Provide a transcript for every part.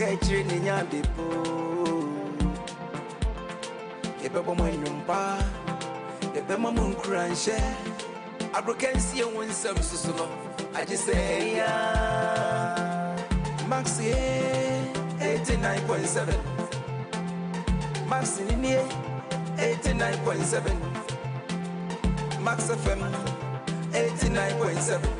catching in your people. If a woman numpa, if a woman crunch, I can see one some so I just say, yeah, Maxi 89.7, Maxi in here 89.7, Max FM 89.7.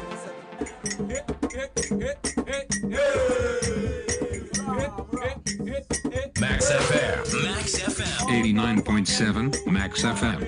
Max FM. Max FM. 89.7 Max FM.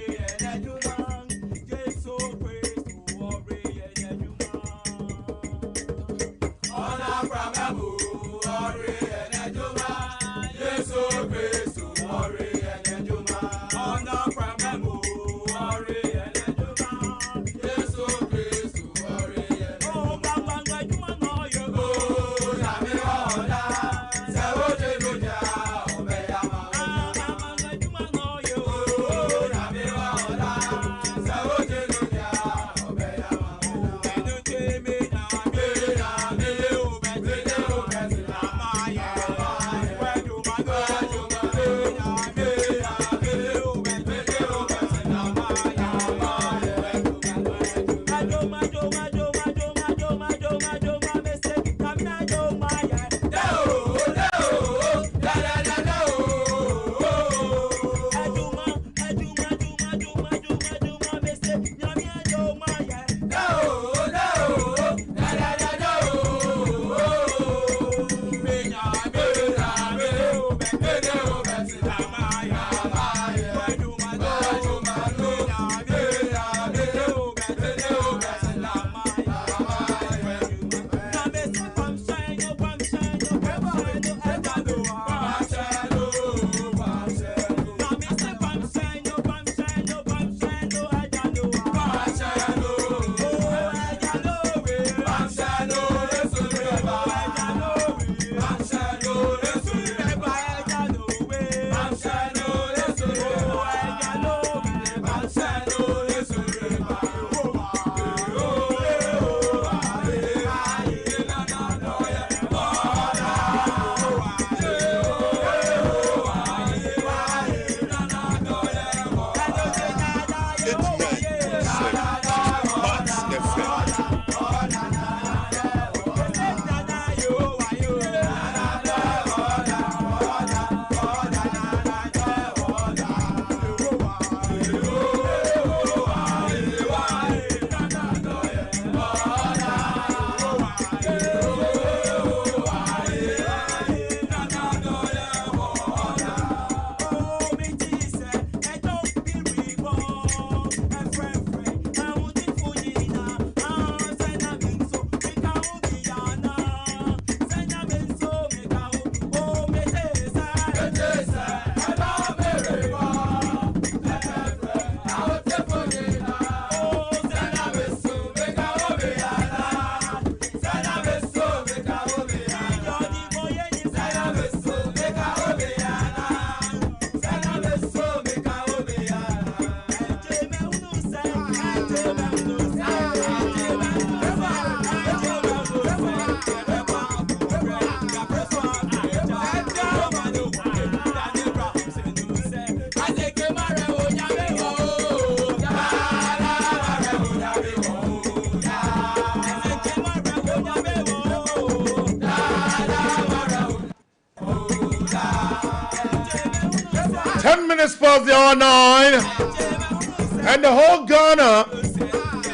Past the hour 9, and the whole Ghana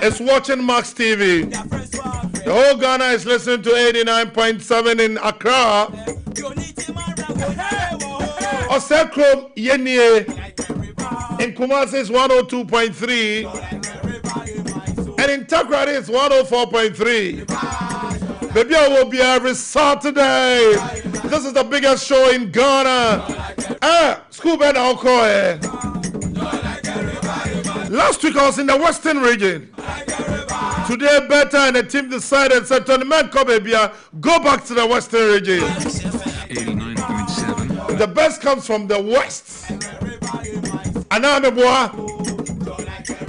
is watching Max TV. The whole Ghana is listening to 89.7 in Accra. Osekrom Yenie in Kumasi is 102.3, and in Takrady it's 104.3. Baby, I will be every Saturday. This is the biggest show in Ghana. School band alcohol. Last week I was in the Western region. Today, Better and the team decided, said, to the man, come baby, go back to the Western region. 89.7. The best comes from the West. And now, boy,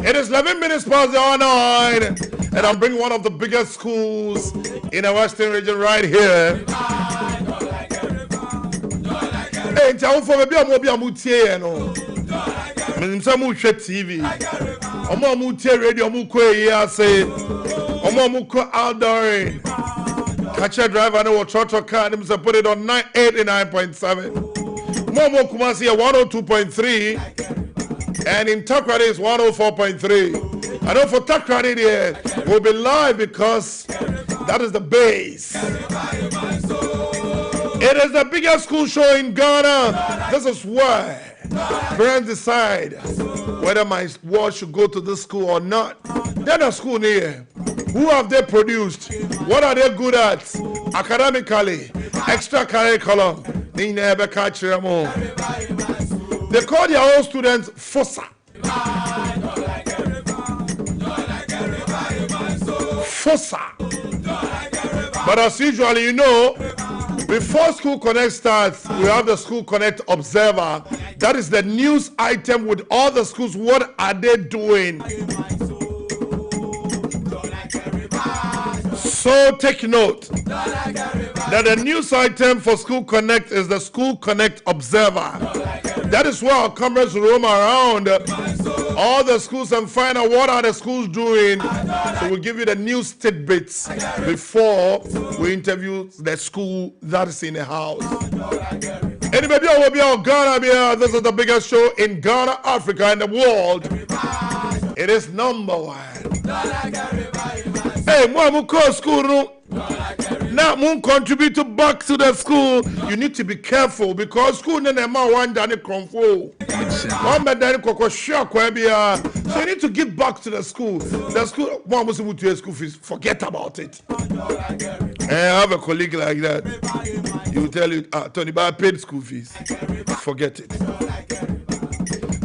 it is 11 minutes past the hour 9, and I'm bringing one of the biggest schools in the Western region right here. nti awofo be bia mo bia mo tie no menim say mo hwe TV omo mo tie radio mo ko yi ase omo mo ko outdoor catch a driver no trotro car them say put it on 89.7 Momo Kumasi 102.3 and in Takrady is 104.3. I know for Takrady here we'll be live because that is the base. It is the biggest school show in Ghana. This is why parents decide whether my ward should go to this school or not. Then a school near. Who have they produced? What are they good at? Academically, extra curriculum. They never catch them all. They call their own students FOSA. FOSA. But as usual, you know, before School Connect starts, we have the School Connect Observer. That is the news item with all the schools. What are they doing? So take note that the news item for School Connect is the School Connect Observer. That is where our cameras roam around all the schools and find out what are the schools doing. So we'll give you the news tidbits before we interview the school that is in the house. Anybody will be on Ghana. This is the biggest show in Ghana, Africa, and the world. It is #1. Hey, Mwamu call school room. Now, Moon contribute back to the school. You need to be careful because school nene ma one dani konfo. One man dani koko shock webia. So you need to give back to the school. The school, one must move to school fees. Forget about it. I have a colleague like that. He will tell you, Tony, but I paid school fees. Forget it.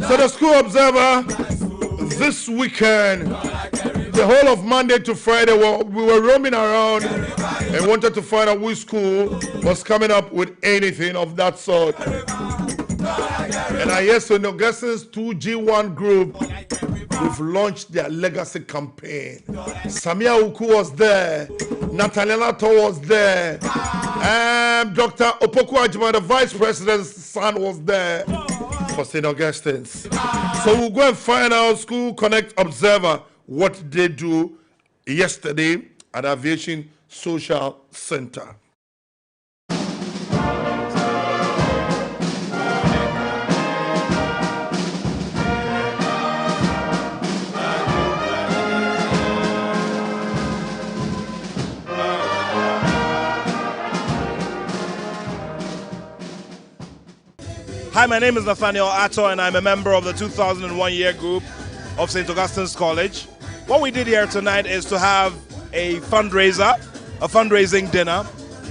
So the School Observer this weekend. The whole of Monday to Friday, we were roaming around and wanted to find out which school was coming up with anything of that sort. And I hear so Augustine's 2G1 group, we've launched their legacy campaign. Samia Uku was there, Nathaniel Ato was there, and Dr. Opoku Ajima, the vice president's son, was there for St. Augustine's. So we'll go and find out School Connect Observer what they do yesterday at Aviation Social Center. Hi, my name is Nathaniel Ato and I'm a member of the 2001 year group of St. Augustine's College. What we did here tonight is to have a fundraiser, a fundraising dinner,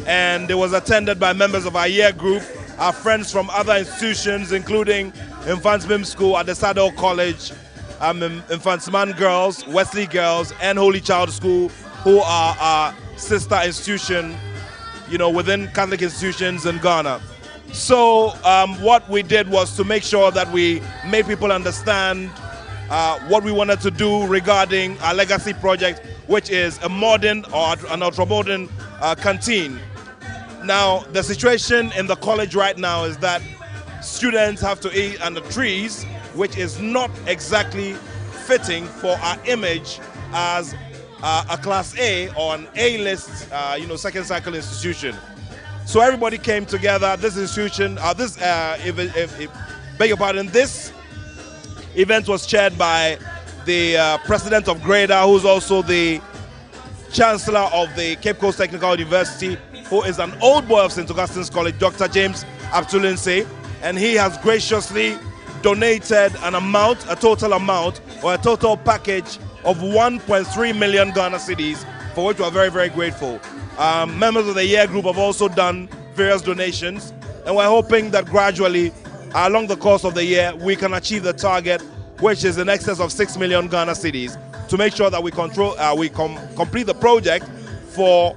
and it was attended by members of our year group, our friends from other institutions, including Infants Bim School at the Saddle College, Infants Man Girls, Wesley Girls, and Holy Child School, who are our sister institution, you know, within Catholic institutions in Ghana. So what we did was to make sure that we made people understand what we wanted to do regarding our legacy project, which is a modern or an ultra-modern canteen. Now, the situation in the college right now is that students have to eat under trees, which is not exactly fitting for our image as a Class A or an A-list, second cycle institution. So everybody came together. This institution, this event was chaired by the president of Greda, who's also the chancellor of the Cape Coast Technical University, who is an old boy of St. Augustine's College, Dr. James Abtulinse, and he has graciously donated a total package of 1.3 million Ghana cedis, for which we are very, very grateful. Members of the year group have also done various donations, and we're hoping that gradually, along the course of the year, we can achieve the target, which is in excess of 6 million Ghana cedis, to make sure that we complete the project for,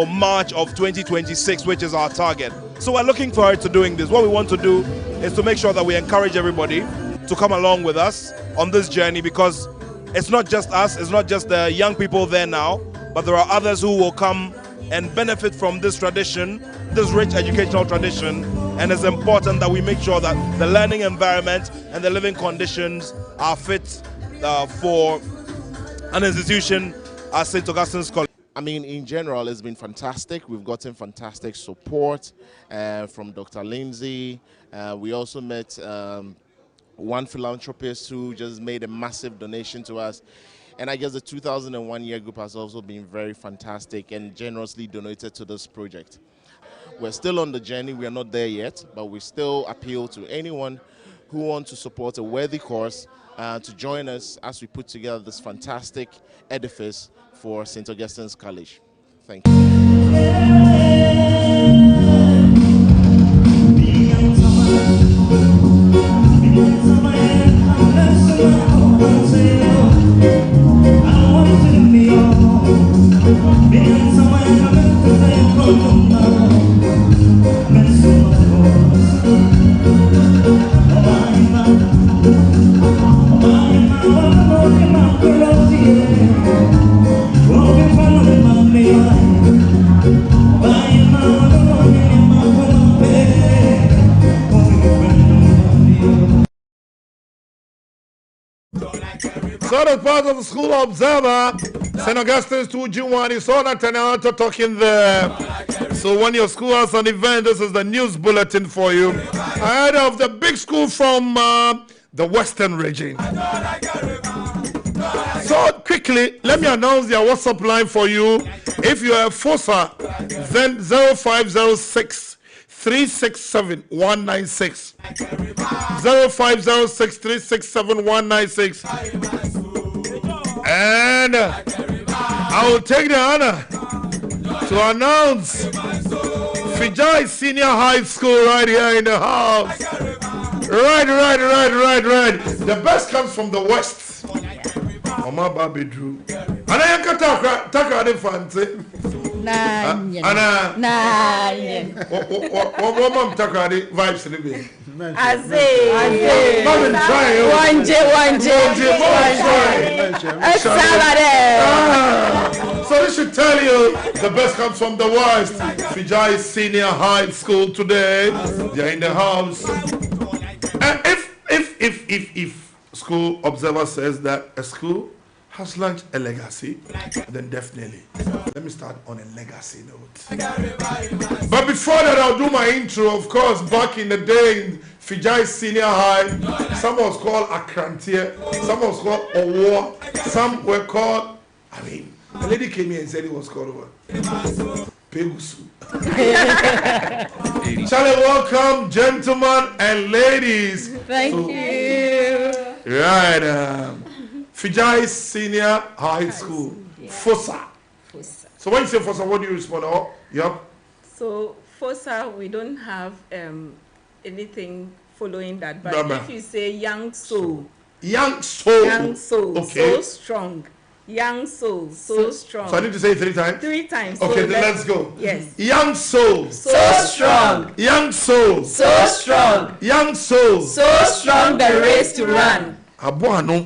March of 2026, which is our target. So we're looking forward to doing this. What we want to do is to make sure that we encourage everybody to come along with us on this journey, because it's not just us, it's not just the young people there now, but there are others who will come and benefit from this tradition, this rich educational tradition, and it's important that we make sure that the learning environment and the living conditions are fit for an institution as St. Augustine's College. I mean, in general, it's been fantastic. We've gotten fantastic support from Dr. Lindsay. We also met one philanthropist who just made a massive donation to us. And I guess the 2001 year group has also been very fantastic and generously donated to this project. We're still on the journey. We are not there yet, but we still appeal to anyone who wants to support a worthy cause to join us as we put together this fantastic edifice for St. Augustine's College. Thank you. So as part of the School Observer, St. Augustine's 2 June 1 is on at talking there. So when your school has an event, this is the news bulletin for you. Ahead of the big school from the Western region. So quickly, let me announce their WhatsApp line for you. If you are a FOSA, then 0506 367 196. 0506 367 196. And I will take the honor to announce Fijai Senior High School right here in the house. Right. The best comes from the west. Mama Baby Drew. And I can talk fancy. What mom talk about the vibes in the bay? I say, so this should tell you the best comes from the west. Fijai Senior High School today. They're in the house. And if School Observer says that a school has launched a legacy, then definitely let me start on a legacy note. But before that, I'll do my intro. Of course, back in the day in Fijai Senior High, some was called Akrantie, some was called Owo, some were called, a lady came here and said it was called what? Pegusu. Charlie, welcome, gentlemen and ladies. Thank you. Right. Fijai Senior High School, FOSA. So when you say FOSA, what do you respond? Oh, yep. So FOSA, we don't have anything following that. But if you say young soul, okay. So strong. Young soul, so strong. So I need to say it 3 times? 3 times. Okay, so then let's go. Yes. Young soul. So strong. Young soul. So strong. Young soul. So strong the race to run. Abuano.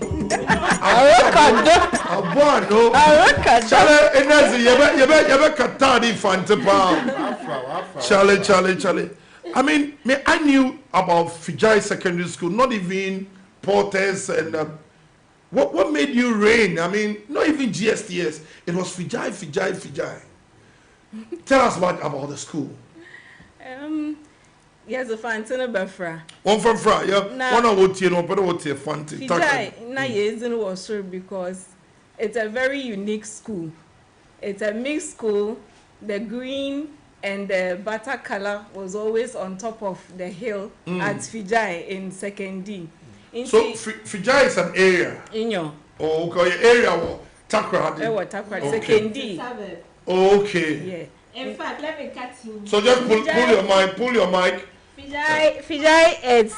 Charlie. I mean, I knew about Fijai Secondary School, not even Porters and what made you reign? I mean, not even GSTS. It was Fijai. Tell us about the school. Yes, a fancy Befra. One from Fra, yeah. One of what you know, but what you fancy. Fijai was sure because it's a very unique school. It's a mixed school. The green and the butter color was always on top of the hill at Fijai in 2nd D. So Fijai is an area. Oh, okay. Area Takrady. Takrady. 2nd D. Okay. Yeah. In fact, let me cut you. So just pull your mic. Fijai is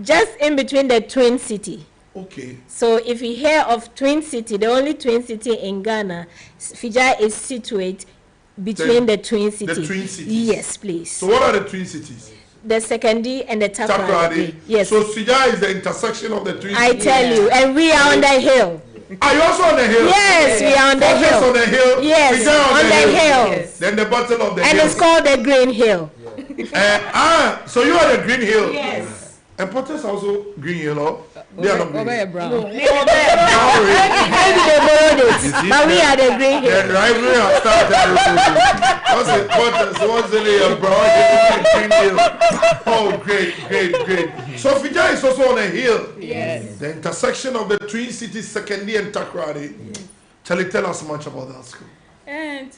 just in between the Twin City. Okay. So if you hear of Twin City, the only Twin City in Ghana, Fijai is situated between the Twin Cities. The Twin Cities. Yes, please. So what are the Twin Cities? The 2nd D and the Takrady. Yes. So Fijai is the intersection of the Twin Cities. I tell you, and we are on the hill. Are you also on the hill? Yes, we are on the hill. On the hill. Yes, on the hill. Then the bottom of the hill. And it's called the Green Hill. So you are the Green Hill. Yes. And Potters also Green Hill, no? They are not green. Brown. No, Maybe they borrowed it. But we are the Green Hill. The rivalry has started. What's it? Potters, what's the name? Brown, Green Hill. Oh, great. So Fijai is also on a hill. Yes. The intersection of the Twin Cities, Sekondi and Takoradi. Tell us much about that school. And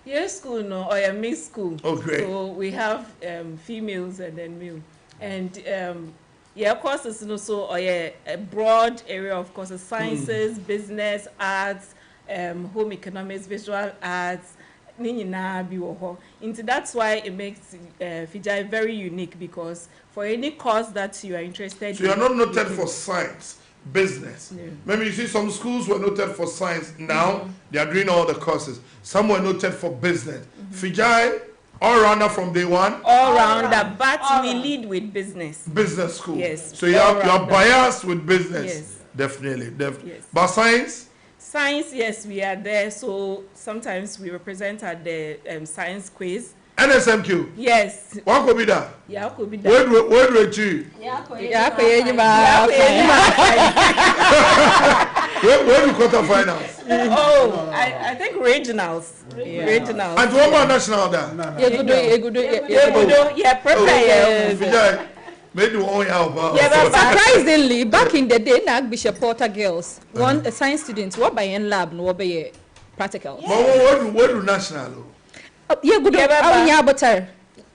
your school, no, or a mixed school. Oh, great. So we have females and then male. And courses also or a broad area of courses, sciences, business, arts, home economics, visual arts, that's why it makes Fijai very unique, because for any course that you are interested in. So you are not noted for science, business. No. Maybe you see some schools were noted for science. Now they are doing all the courses. Some were noted for business. Fijai, all rounder from day one. All rounder, but we lead with business. Business school. Yes. So you are biased with business. Yes. Definitely. Yes. But science? Science, yes, we are there. So sometimes we represent at the science quiz. NSMQ? Yes. What could be that? Yeah, could be that. Where do you choose? Where do quarterfinals? Oh, I think regionals. Regionals. And what about national there? Yeah, prepare. Maybe one help. Surprisingly, back in the day, Bishop Porter girls, one science students, what by in lab, no by practical. But where do national? Yeah, good. Yeah, but so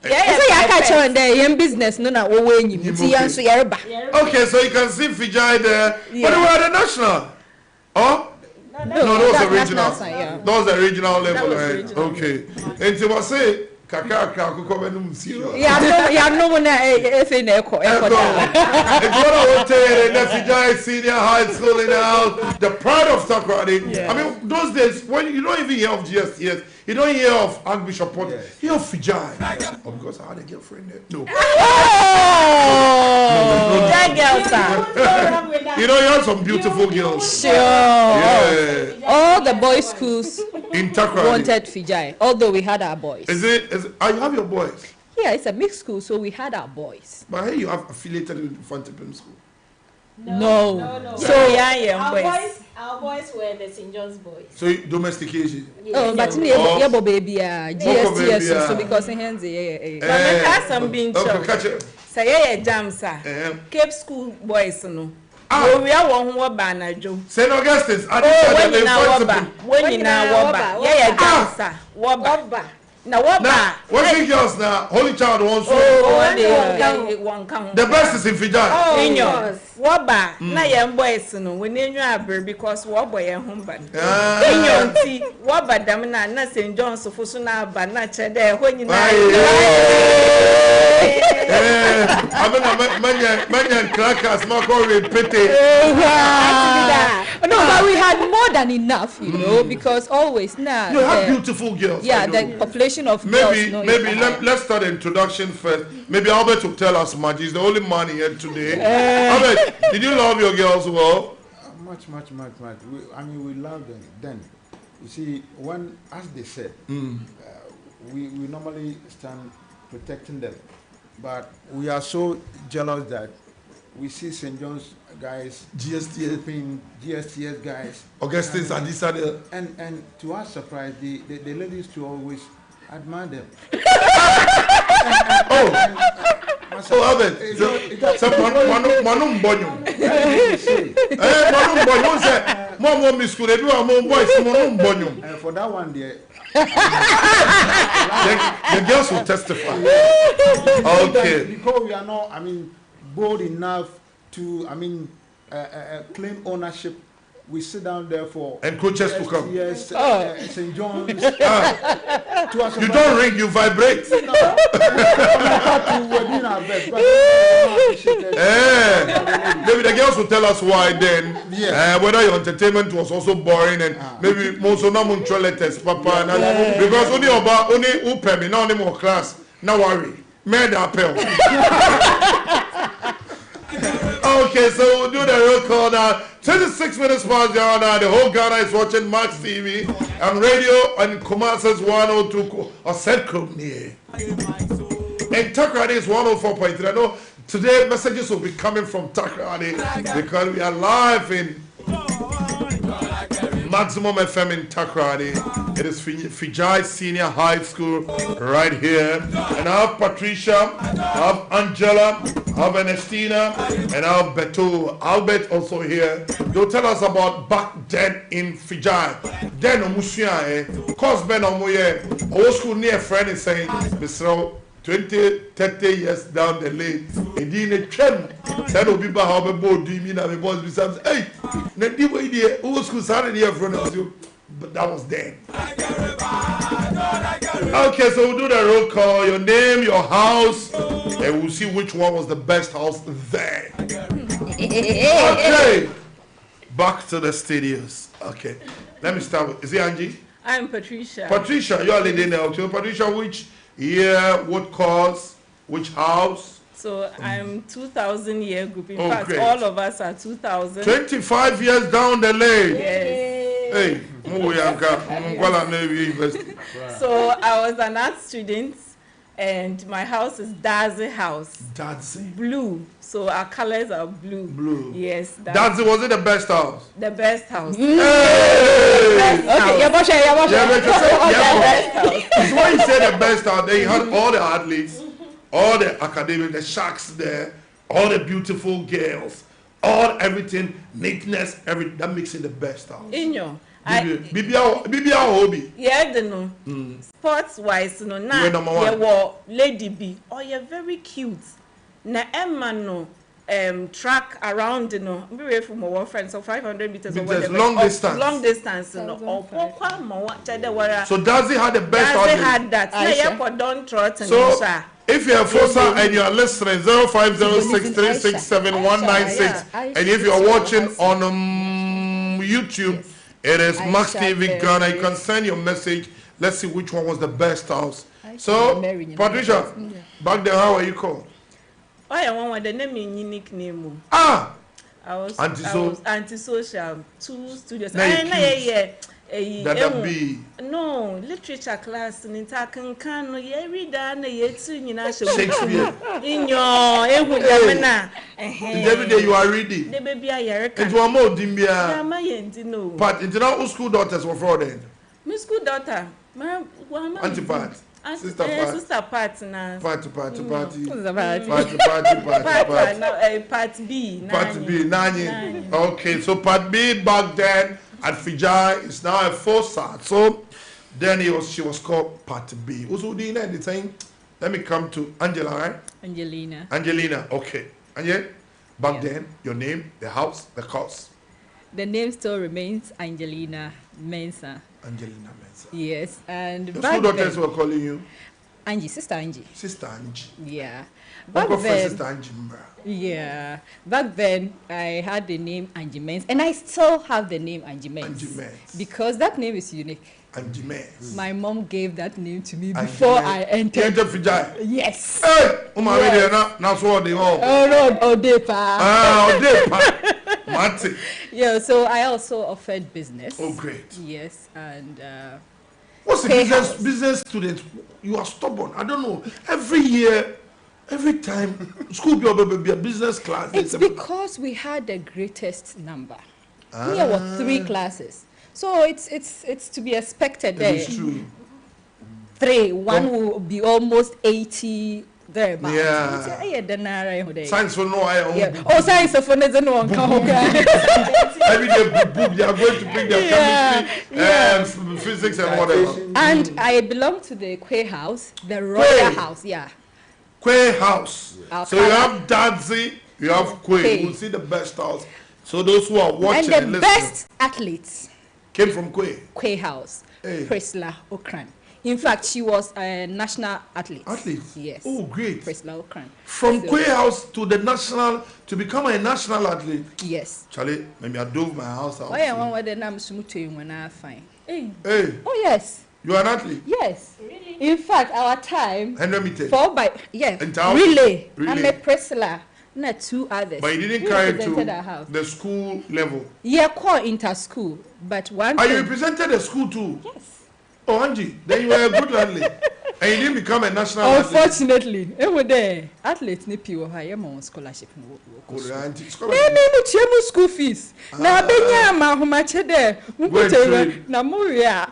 you catch on there in business, no, when you see answer Yoruba. Okay, so you can see Fijai there. Yeah. But we are the national. Oh? No, those are regional. Those are regional level, right? Okay. And so I say, Kaka, yeah, no one if in echo. It's what I would tell you, the Fijai Senior High School in the house, the pride of Takoradi. I mean, those days, when you don't even hear of GSTS, you don't hear of Archbishop Potter, you hear of Fijai. Oh, because I had a girlfriend there. No. That girl, sir. You know, you have some beautiful girls. Sure. Yeah. All the boys' schools in Takoradi wanted Fijai, although we had our boys. Is it? You have your boys? Yeah, it's a mixed school, so we had our boys. But hey, you have affiliated with Fundraising school. No. So our boys were the St. John's boys. So domestication. Oh, but yeah, baby, GSTS, so because in hands, say jam, sir. Cape School boys, no. We are one who banner Joe. St. Augustine. When you now, yeah, jam, sir. Wobba. Now what? What's the girls now? Holy Child wants to. The best is in Fijai. Oh, Waba. Na young boys no. We need you because Waba young humbug. Waba damna na St. John's of Fusuna Banacha there when you know. I mean, many crackers, Marco repeated. No, but we had more than enough, you know, because always now. You have beautiful girls. Yeah, the population of girls. Maybe let's start the introduction first. Maybe Albert will tell us much. He's the only man here today. Albert, did you love your girls well? Much. I mean, we love them. Then, you see, when, as they said, we normally stand protecting them. But we are so jealous that we see St. John's guys, GSTS guys, Augustine, and to our surprise, the ladies to always admire them. Albert, Manum Bonum. Manum Bonum said, Mom, Miss School, everyone, boys, Manum Bonum. For that one, the girls will testify. Okay. Because we are not, I mean, bold enough to, I mean, claim ownership. We sit down there for and coaches to come. Yes, St. John's. You don't ring, you vibrate. We're doing our best. Maybe the girls will tell us why then. Whether your entertainment was also boring and maybe most of them papa because only upemi now only more class. No worry, made appel. Okay, so we'll do the real call now. 26 minutes past the hour now. The whole Ghana is watching Max TV and radio and Kumasa's 102 or Setcom near. And Takrade is 104.3. I know today messages will be coming from Takrade because we are live in Maximum FM in Takrade. It is Fijai Senior High School right here. And I have Patricia, I have Angela, I have Ernestina, and I have Beto. Albert also here. They'll tell us about back then in Fijai. Then Omusia, cause Ben Omoye, our school near friend is saying, Mr. 20, 30 years down the lane. And in a trend, said Obiba how a board do you mean I'm a boss besides, hey, Nadi way the old school started here from you, but that was then. Okay, so we'll do the roll call, your name, your house, and we'll see which one was the best house there. Okay, back to the studios. Okay, let me start with, is it Angie? I'm Patricia. Patricia, you're a lady now. So Patricia, which year, what course, which house? So I'm 2000 year group. In Oh, fact, great. all of us are 2000. 25 years down the lane. Yes. Hey, So I was an art student, and my house is Dazi House. Dazi. Blue. So our colors are blue. Blue. Yes. Dazi, was it the best house? The best house. Hey! Okay, Yabosha. It's when you say the best house, they had all the athletes, all the academic, the sharks there, all the beautiful girls, everything, neatness, everything. That makes it the best house. Inyo. Bibi hobby. Yeah, the no. Sports wise, no. Now, You're number one. you were Lady B. Oh, you're very cute. Na Emma no. Track around, you know, we from our friends, so 500 meters or whatever. Long distance. Long distance, you know. So Dazi had the best Dazi outlet. had that. Na yeah, don't trot and So if you're a Fosa and you're listening, 0506367196, and if you're watching on YouTube, it is Max TV Ghana. You can send your message. Let's see which one was the best house. So Patricia, back then how were you called? Oh, yeah, one with the name unique name. Ah, I was antisocial. Antisocial. 2 studios. That be. No, literature class in Takan no ye read and ye singing Shakespeare. In your Every day you are reading. The baby I hear. It was more Dimbia. No. But it's not school daughters were for then. My school daughter. Auntie Pat. Sister Pat. Sister Pat now. Party. Part B. Part B, Nani. Okay, so Part B back then at Fijai is now a Fosa. So then she was called Part B. Who's doing anything? Let me come to Angela, right? Angelina, okay. And yet, back then, your name, the house, the course. The name still remains Angelina Mensah. Angelina Mensah. Yes, and the school daughters were calling you? Angie, Sister Angie. Sister Angie. Yeah. Back then, Sister Angie. Yeah. Back then, I had the name Angie Mens, and I still have the name Angie Mens. Angie Mens. Because that name is unique. Angie Mens. My mom gave that name to me before I entered. You entered Fijai? Yes. Hey! That's what they all. Oh, no, Odepa. Odepa. Mate. Yeah, so I also offered business. Oh, great. Yes, and what's the business student? You are stubborn. I don't know. Every year, every time, school be a business class. It's because we had the greatest number. There were 3 classes. So it's to be expected there. It's true. 3. One will be almost 80 there. Yeah. Science for no. Yeah. Oh, science for no. Every day book they are going to bring their chemistry, physics and whatever. And I belong to the Quay House, the Royal House. Yeah. Quay House. So you have Dazi, you have Quay. We'll see the best house. So those who are watching and the best athletes came from Quay. Quay House. Priscilla Okran. In fact, she was a national athlete. Yes. Oh, great. Priscilla Okran. From Quay House to the national, to become a national athlete. Yes. Charlie, maybe I dove my house out. Oh, yeah, one word the name Sumutu when I find. Hey. Oh, yes. You are an athlete? Yes. Really? In fact, our time. 100 meters. 4 by, yeah. Relay. I'm a Priscilla. Not 2 others. But you didn't carry to the school level? Yeah, called inter-school. But one. You represented the school too? Yes. Oh, Angie, then you were a good athlete. And you didn't become a national athlete. Unfortunately, it was there. Athletes need to hire more scholarship. No, school fees. Now, Benya, ma, who much there? Now, Moria,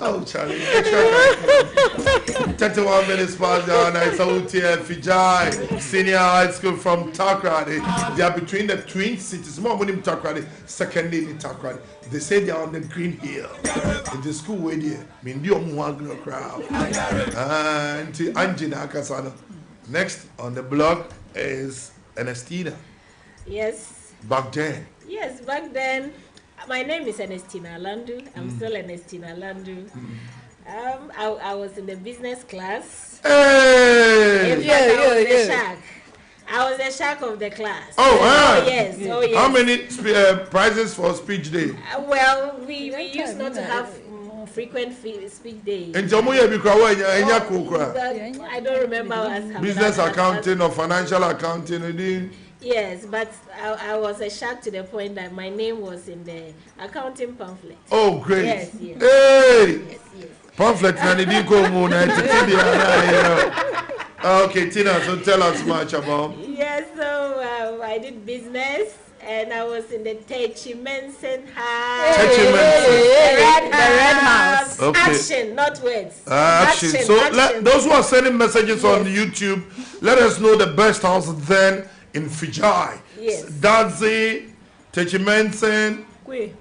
oh, Charlie. 31 minutes past down. I saw here Fijai Senior High School from Takrady. They are between the twin cities. More money in Takrady, second in Takrady. They say they are on the green hill. In the school where they mean the Omuagno crowd. And Angina Kasano. Next on the block is Ernestina. Yes. Back then. Yes, back then. My name is Ernestina Landu. I'm still Ernestina Landu. I was in the business class. Hey! I was the shark. I was the shark of the class. Oh, yes. Oh, yes. How many prizes for speech day? Well, we used not to have frequent speech days. I don't remember us. Business accounting or financial accounting. Yes, but I was a shock to the point that my name was in the accounting pamphlet. Oh, great. Yes. Hey! Yes. Pamphlet. Okay, Tina, so tell us much about. Yes, so I did business and I was in the Techimensen house. The Red House. Okay. Action, not words. Action. So action. Those who are sending messages on YouTube, let us know the best house then in Fijai. Yes. Dadzi, Techimensen,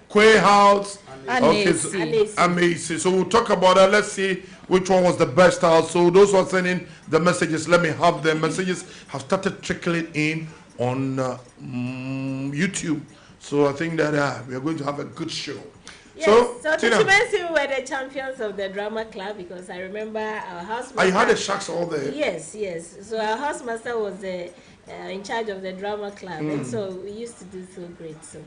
Kwe House. Okay, so, amazing. So we'll talk about that. Let's see which one was the best house. So those who are sending the messages, let me have them. Messages have started trickling in on YouTube. So I think that we are going to have a good show. Yes, so Techimensen were the champions of the drama club because I remember our housemaster. I had the sharks all there. Yes. So our housemaster was in charge of the drama club, and so we used to do so great. So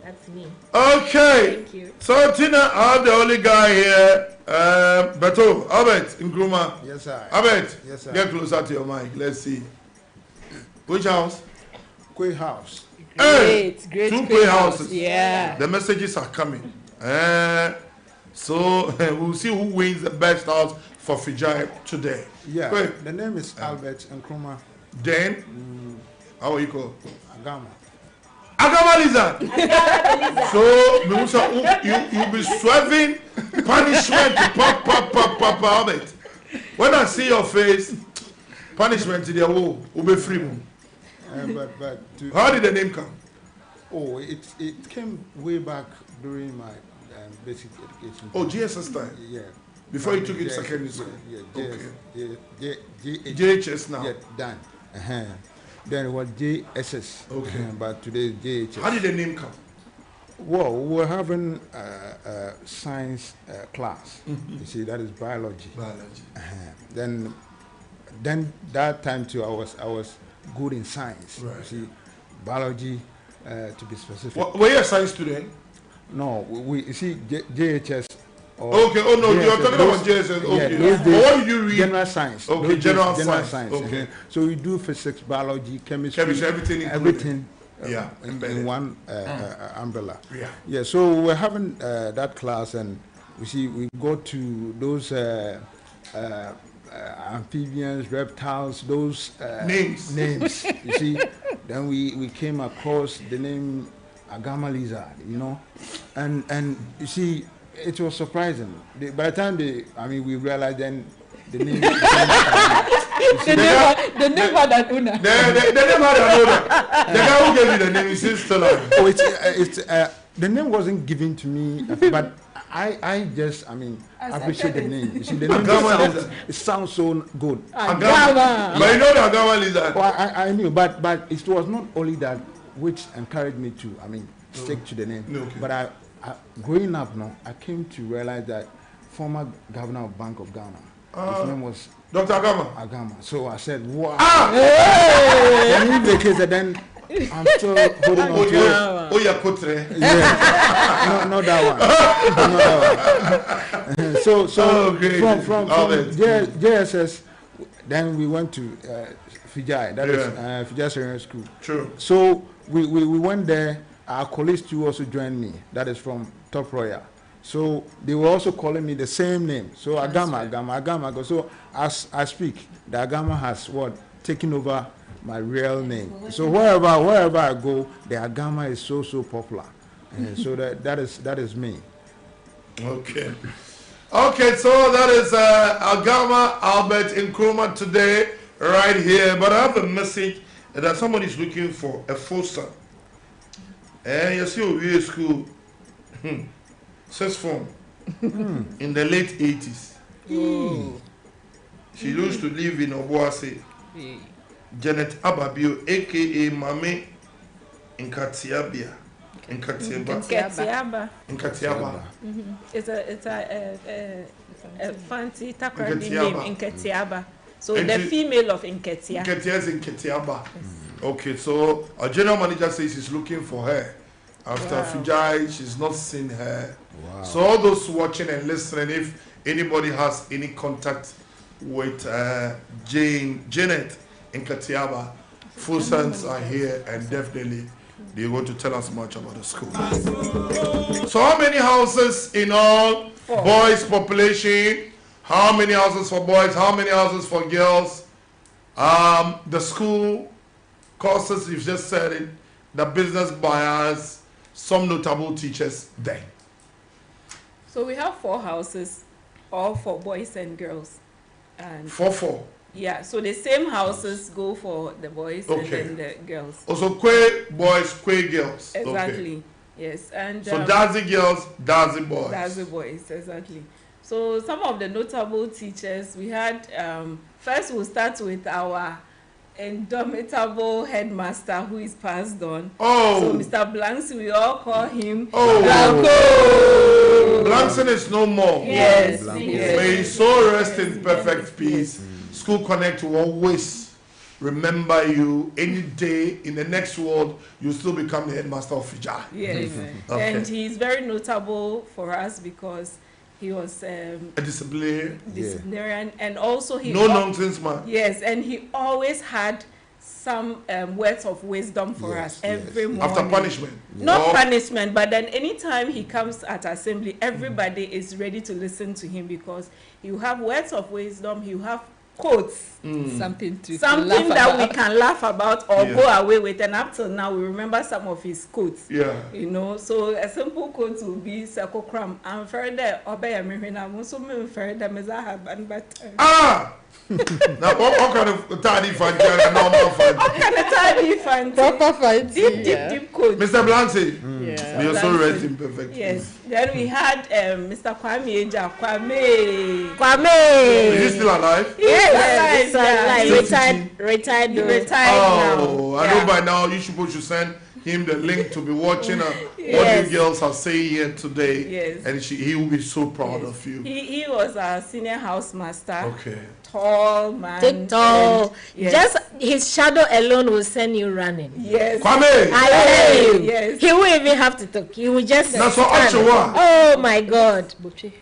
that's me. Okay. Thank you. So Tina, I'm the only guy here. Beto, Albert Nkrumah. Yes, sir. Albert, yes, sir. Get closer to your mic. Let's see. Which house? Quay House. Great 2 Quay houses. Yeah. The messages are coming. So we'll see who wins the best house for Fijai today. Yeah. Wait. The name is Albert Nkrumah. Then, how are you called? Agama. Agama Lizard. So, you'll be swerving punishment. Pop, Albert. When I see your face, punishment will be free. How did the name come? Oh, it came way back during my basic education. Oh, GSS time? Yeah. Before you took it to secondary school? Yeah, JHS now? Yeah, done. Then it was JSS. Okay. But today is JHS. How did the name come? Well, we were having a science class. You see, that is biology. Then that time too, I was good in science. Right. You see, biology, to be specific. Were you a science student? No, you see, JHS. Okay, oh no, you're talking about JSS. Okay. Yeah, what did you read? General science. Okay, general science. Okay. So we do physics, biology, chemistry, everything in one umbrella. Yeah. So we're having that class, and we go to those amphibians, reptiles, those names. You see, then we came across the name Agama lizard, and you see, it was surprising. By the time we realized then the name. The name had an owner. The name had an owner. The guy who gave you the name is still alive. Oh, the name wasn't given to me, but I just appreciate the name. You see, the name sounds so good. Agama. But you know the Agama lizard. Well, I knew, but it was not only that which encouraged me to stick to the name. Okay. But I growing up now, I came to realize that former governor of Bank of Ghana, his name was Dr. Agama. So I said, wow. Then I'm still holding on to it. Oh, yeah, Kotre. Yeah. No, not that one. So from JSS, then we went to Fijai. That is Fijai Secondary School. True. So we went there. Our colleagues too also joined me. That is from Top Royal. So they were also calling me the same name. So Agama. So as I speak, the Agama has taken over my real name. So wherever I go, the Agama is so popular. And so that is me. Okay. Okay, so that is Agama Albert Nkrumah today, right here. But I have a message that somebody is looking for a foster. And you see, we school, sixth form, in the late 80s. She used to live in Obuasi. Janet Ababio, aka Mame Nkatiaba. It's a fancy Takradi name, Nkatiaba. So the female of Nketia. Nketia is Nkatiaba. Okay, so our general manager says he's looking for her. After Fijai, she's not seen her. Wow. So all those watching and listening, if anybody has any contact with Janet Nkatiaba, full sons are here and definitely they want to tell us much about the school. So how many houses in all? 4. Boys population? How many houses for boys? How many houses for girls? The school courses, you've just said it. The business buyers, some notable teachers there. So we have 4 houses, all for boys and girls. And 4. Yeah, so the same houses go for the boys and then the girls. Also, Kwe boys, Kwe girls. Exactly. Okay. Yes, and so Dazi girls, Dazi boys. Dazi boys, exactly. So some of the notable teachers we had. First, we'll start with our indomitable headmaster who is passed on. So Mr. Blanks, we all call him Blanco. Blankson is no more. Yes. May his soul rest in perfect peace. School Connect will always remember you any day in the next world. You still become the headmaster of Fijai. Yes, and he's very notable for us because he was a disciplinarian, and also he nonsense man. Yes, and he always had some words of wisdom for us every morning. After punishment? Not punishment, but then anytime he comes at assembly, everybody is ready to listen to him because you have words of wisdom, you have quotes, something that we can laugh about or go away with, and up till now we remember some of his quotes. You know, so a simple quote will be "Sakokram." I'm further obey me na muso me further mezaha ban Now what kind of tidy fan and normal fan? What kind of tidy fan? Proper fan. Deep quote. Mr. Blancy. You're so rest in perfect. Yes. Then we had Mr. Kwame Eja. Kwame. Is he still alive? Yes, alive. Retired now. I know by now you should send him the link to be watching what the girls are saying here today. And he will be so proud of you. He was our senior housemaster. Okay. Tall man. Take tall. Just his shadow alone will send you running. Yes. Kwame. I tell you. Yes. He won't even have to talk. He will just. That's what Akshawa. Oh my God.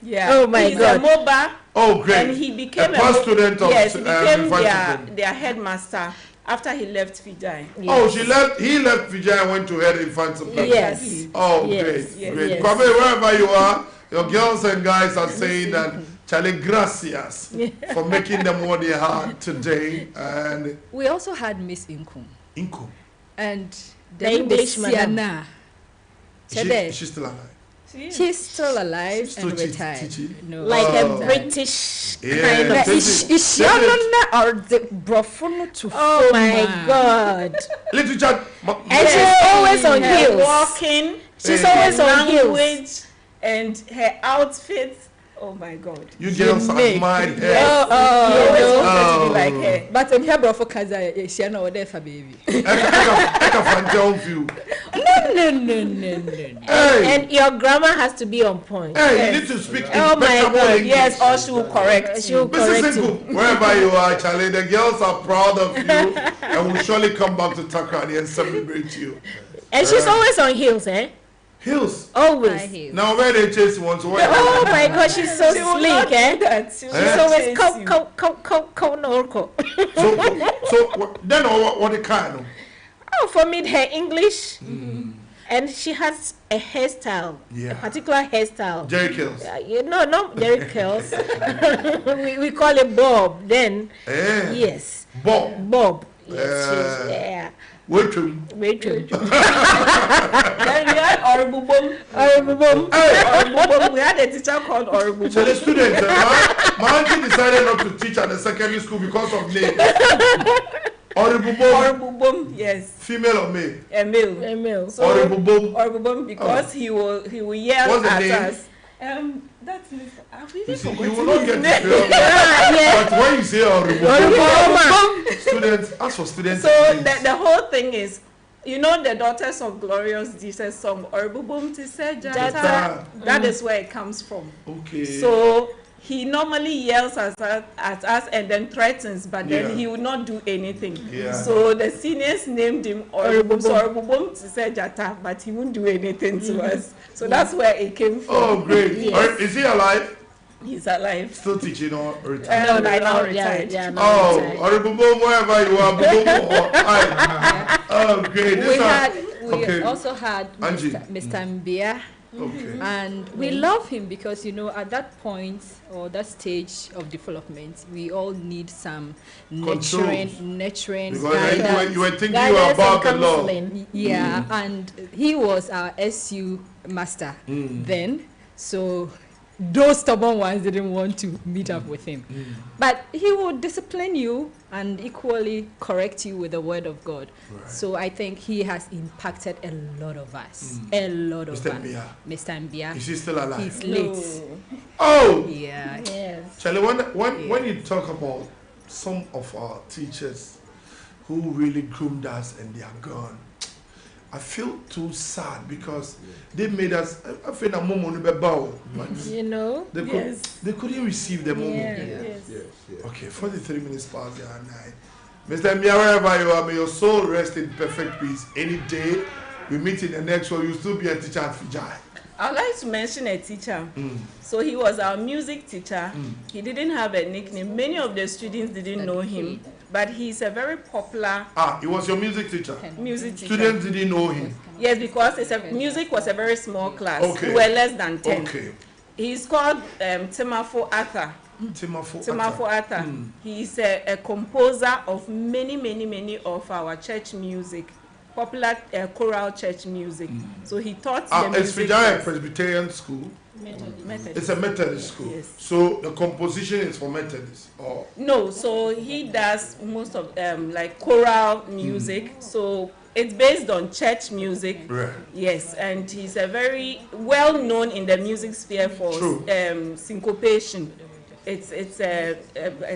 Yeah. Oh my God. He's a MOBA. Oh great. And he became a past student of he became their headmaster after he left Fijai. Oh, he left Fijai and went to head Infant Supply. Yes. Oh, great. Kwame, wherever you are, your girls and guys are saying that Charlie, gracias for making them what they had today. And we also had Miss Inkum. And the English madam. She's still alive. She's still alive and retired. No. Like a British kind of. Is she or the Brofono to Oh my God. Literature. And she's always on heels. Walking. She's always on heels. And her outfits. Oh my God. You girls admired her. You always wanted to be like her. But in her Brofo Kaza, she no there for baby. No. And your grammar has to be on point. Hey, you need to speak oh my God. English. Yes, or she will correct. She will correct you. Wherever you are, Charlie, the girls are proud of you and will surely come back to Takrady and celebrate you. And she's always on heels, eh? Heels. Always. Now where they chase one, so oh my God, she's so sleek, eh? She's always So then what the kind of? Oh, for me, her English. And she has a hairstyle, Yeah. a particular hairstyle. Jerry Kills. Not Jerry Kills. we call it Bob. Then, yes. Bob. Yes, yeah. Wait till. Then we had Oribubum. We had a teacher called Oribubum. So the students, my auntie decided not to teach at the secondary school because of names. Oribubum, yes. Female or male? A male. So Oribubum because he will yell at us. That's I've even forgotten. You will not get it. But when you say students, ask for students. So the whole thing is, you know, the Daughters of Glorious Jesus song, Oribubum Tise Jata. That is where it comes from. Okay. So he normally yells at us and then threatens, but then he will not do anything. Yeah. So the seniors named him Oribubum. So Oribubum Tise Jata, but he won't do anything to us. So that's where it came from. Oh, great. Yes. Is he alive? He's alive. Still teaching or retired? No, now retired. Oribubum, wherever you are, oh, great. We also had Mr. Mbia. Okay. And we love him because, you know, at that point or that stage of development, we all need some nurturing because guidance. you were thinking about the law. Yeah, and he was our SU master then. So those stubborn ones didn't want to meet up with him. But he would discipline you and equally correct you with the word of God. Right. So I think he has impacted a lot of us. A lot of us. Mr. Mbia. Is he still alive? He's late. Oh! Yeah. Yes. Charlie, when you talk about some of our teachers who really groomed us and they are gone, I feel too sad because they made us. I feel a moment but you know, they couldn't receive the moment. Yes. Okay, 43 minutes past the 9. Mr. Mbia, wherever you are, may your soul rest in perfect peace. Any day we meet in the next one, you'll still be a teacher at Fijai. I'd like to mention a teacher. So he was our music teacher. He didn't have a nickname. Many of the students didn't know him. But he's a very popular. He was your music teacher. Students didn't know him. Yes, because music was a very small class. Okay. We were less than 10. Okay. He's called Timafo Arthur. Timafo Arthur. He's a composer of many of our church music, popular choral church music. So he taught the music. Is Fijai a Presbyterian school? Methodist. It's a Methodist school. Yes. So the composition is for Methodists, or no? So he does most of like choral music. So it's based on church music. Right. Yes, and he's a very well known in the music sphere for syncopation. It's a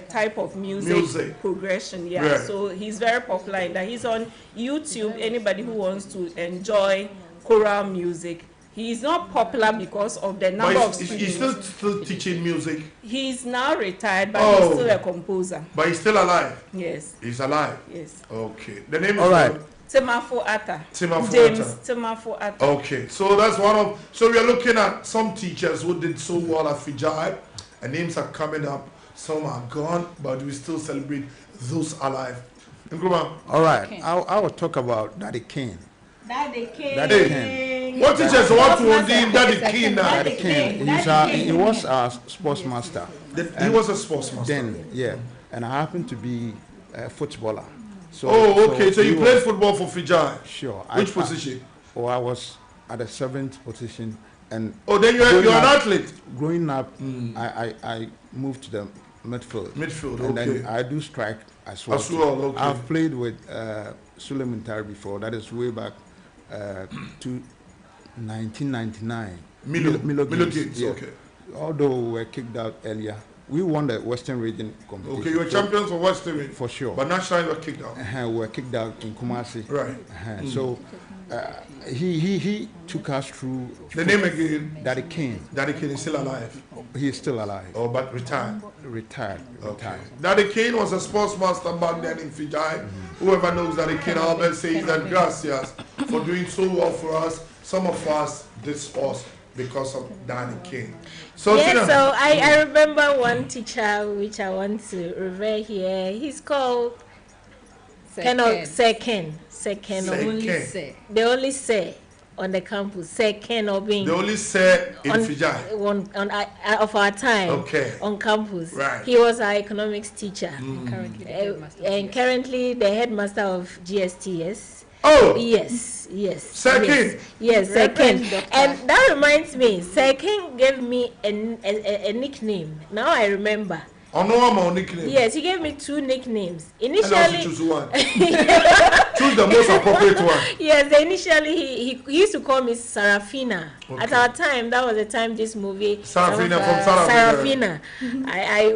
type of music progression. Yeah. Right. So he's very popular in that. He's on YouTube. Anybody who wants to enjoy choral music. He's not popular because of the number of students. He's still teaching music. He's now retired, but he's still a composer. But he's still alive? Yes. He's alive? Yes. Okay. The name is right. Timafo Arthur. James Timafo Arthur. Okay. So that's one of. So we are looking at some teachers who did so well at Fijai, and names are coming up. Some are gone, but we still celebrate those alive. Nkrumah. All right. I will talk about Daddy King. Daddy King. Daddy King. What teachers want to ordain Daddy King now? Daddy King. He was a sports master. He was a sports master. Then, yeah. And I happened to be a footballer. So, okay. So you played football for Fijai? Sure. Which position? I was at the 7th position. And then you're an athlete? Growing up, I moved to the midfield. And then I do strike as well. Okay. I've played with Suleiman Tari before. That is way back to 1999. Milo Gates, yeah. okay. Although we were kicked out earlier, we won the Western Region competition. Okay, you were champions for Western Region. For sure. But nationally, you were kicked out. We were kicked out in Kumasi. Right. So he took us through. The name again? Daddy King. Daddy King is still alive? He is still alive. Oh, but retired? Retired. Daddy King was a sports master back then in Fijai. Whoever knows Daddy King, Albert says that gracias for doing so well for us. Some of us did sports because of Daddy King. So I remember one teacher which I want to revere here. He's called Second. They only say. on the campus, Sir Ken Obin. The only Sir in Fijai. Of our time. Okay. On campus. Right. He was our economics teacher. And currently the headmaster of GSTS. Oh. Yes. Sir Ken. Yes, Sir Ken. And that reminds me, Sir Ken gave me a nickname. Now I remember. Nickname. Yes, he gave me 2 nicknames. Initially, and also choose one. Choose the most appropriate one. Yes, initially he used to call me Sarafina. Okay. At our time, that was the time this movie. Sarafina from Sarafina.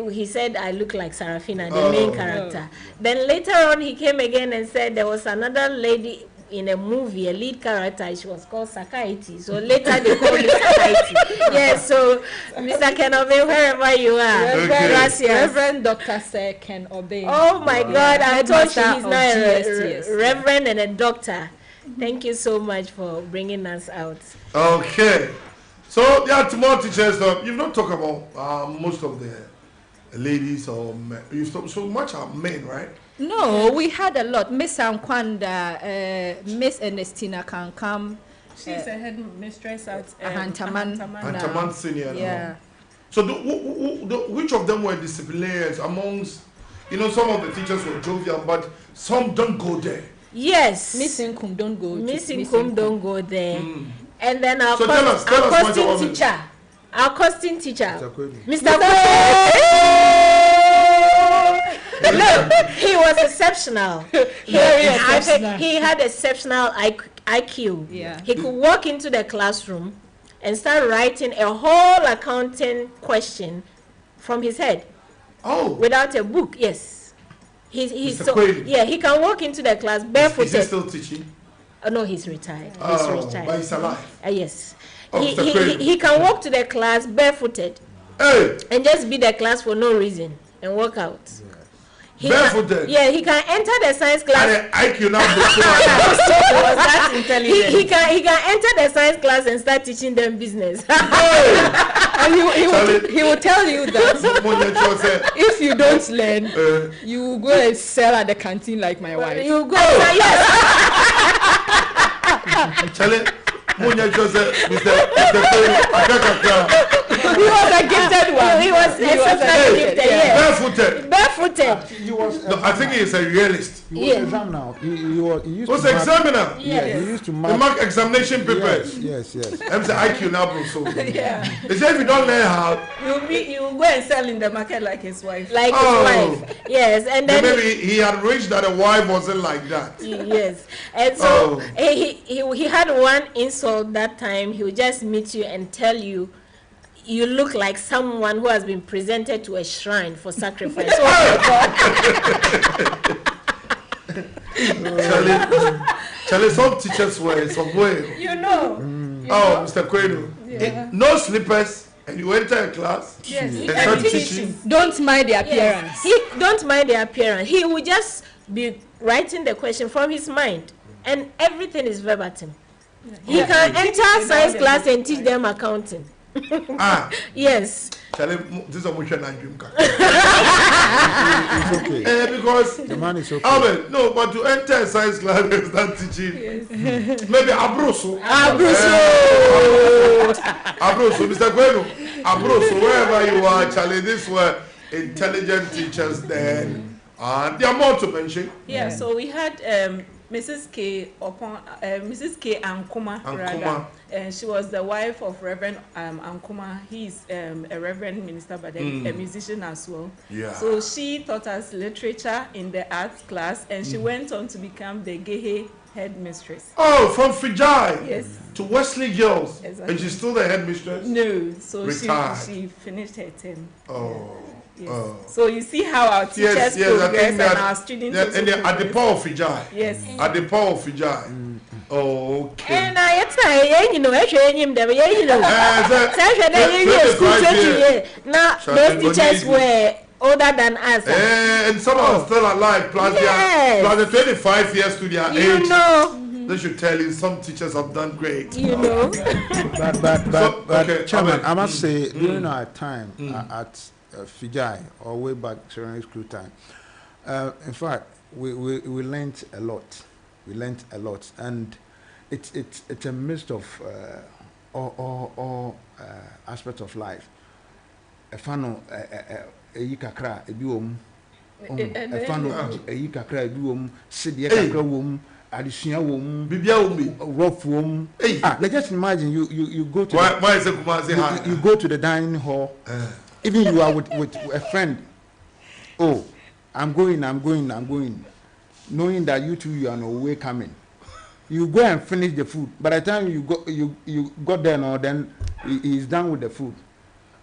He said I look like Sarafina, the main character. Then later on, he came again and said there was another lady in a movie, a lead character. She was called Sakaiti. So later they called me Sakaiti. Yes, so Mr. Ken Obey, wherever you are. Reverend Dr. Sir Ken Obey. Oh my God, I told you he's now a reverend and a doctor. Thank you so much for bringing us out. Okay. So there are more teachers. You've not talked about most of the ladies or men. You've talked so much about men, right? No, we had a lot. Miss Ankwanda, Miss Ernestina can come. She's a headmistress at Hantaman Senior. Yeah. So which of them were disciplinarians amongst, some of the teachers were jovial, but some don't go there. Yes. Miss Nkum don't go. Miss Nkum don't go there. And then our costing teacher, Mr. Look, he was exceptional. He had exceptional IQ. Yeah. He could walk into the classroom and start writing a whole accounting question from his head. Oh. Without a book, yes. He can walk into the class barefooted. Is he still teaching? No, he's retired. But he's alive. Yes. He can walk to the class barefooted. Hey. And just be the class for no reason and walk out. Barefooted. He can enter the science class. And IQ now. Was that intelligent? He can enter the science class and start teaching them business. And he will tell you that if you don't learn, you will go and sell at the canteen like my wife. You go. Charlie, he was a gifted one. He was gifted. Barefooted. I think he is a realist. He was exam now. He used was to examiner. Yes. He used to mark examination papers. Yes. I'm the IQ now, bro. So yeah. They say if you don't learn how, you will go and sell in the market like his wife. His wife. Yes, and then maybe he had reached that a wife wasn't like that. Yes, and so he had one insult that time. He would just meet you and tell you, you look like someone who has been presented to a shrine for sacrifice. Charlie, some teachers were somewhere. Mr. Kwenu. Yeah. No slippers, and you enter a class. Yes. And start teaching. Don't mind the appearance. Yes. He don't mind the appearance. He will just be writing the question from his mind, and everything is verbatim. He can enter science class and teach them accounting. Yes. Charlie, this is a motion and dream. It's okay. Because the man is okay. Albert, no, but to enter a science class and start teaching, maybe Abroso, Mr. Gwenu, Abroso, wherever you are, Charlie, these were intelligent teachers then, and there are more to mention. Yeah, so we had Mrs. K. Ankuma, rather. She was the wife of Reverend Ankuma. He's a reverend minister, but a musician as well. Yeah. So she taught us literature in the arts class, and she went on to become the Gehe headmistress. Oh, from Fijai. Yes. To Wesley Girls. Exactly. And she's still the headmistress? No. So she finished her term. Oh. Yes. So you see how our teachers progress and our students at the power of Fijai. Yes. At the power of Fijai. Okay. And now those teachers were older than us. And some are still alive, plus the 25 years to their age. They should tell you some teachers have done great. But Chairman, I must say, during our time at Fijai, or way back during school time, in fact, we learned a lot. And it's a mist of all aspects of life. A fan eyi kakra ebi wom. A fan eyi kakra ebi wom. Sidie kakra wom. Adisua wom. Bibia wom. Rough wom. Let's just imagine you go to you go to the dining hall. Even you are with a friend. Oh, I'm going. Knowing that you are on your way coming. You go and finish the food. By the time you got there now, then he's done with the food.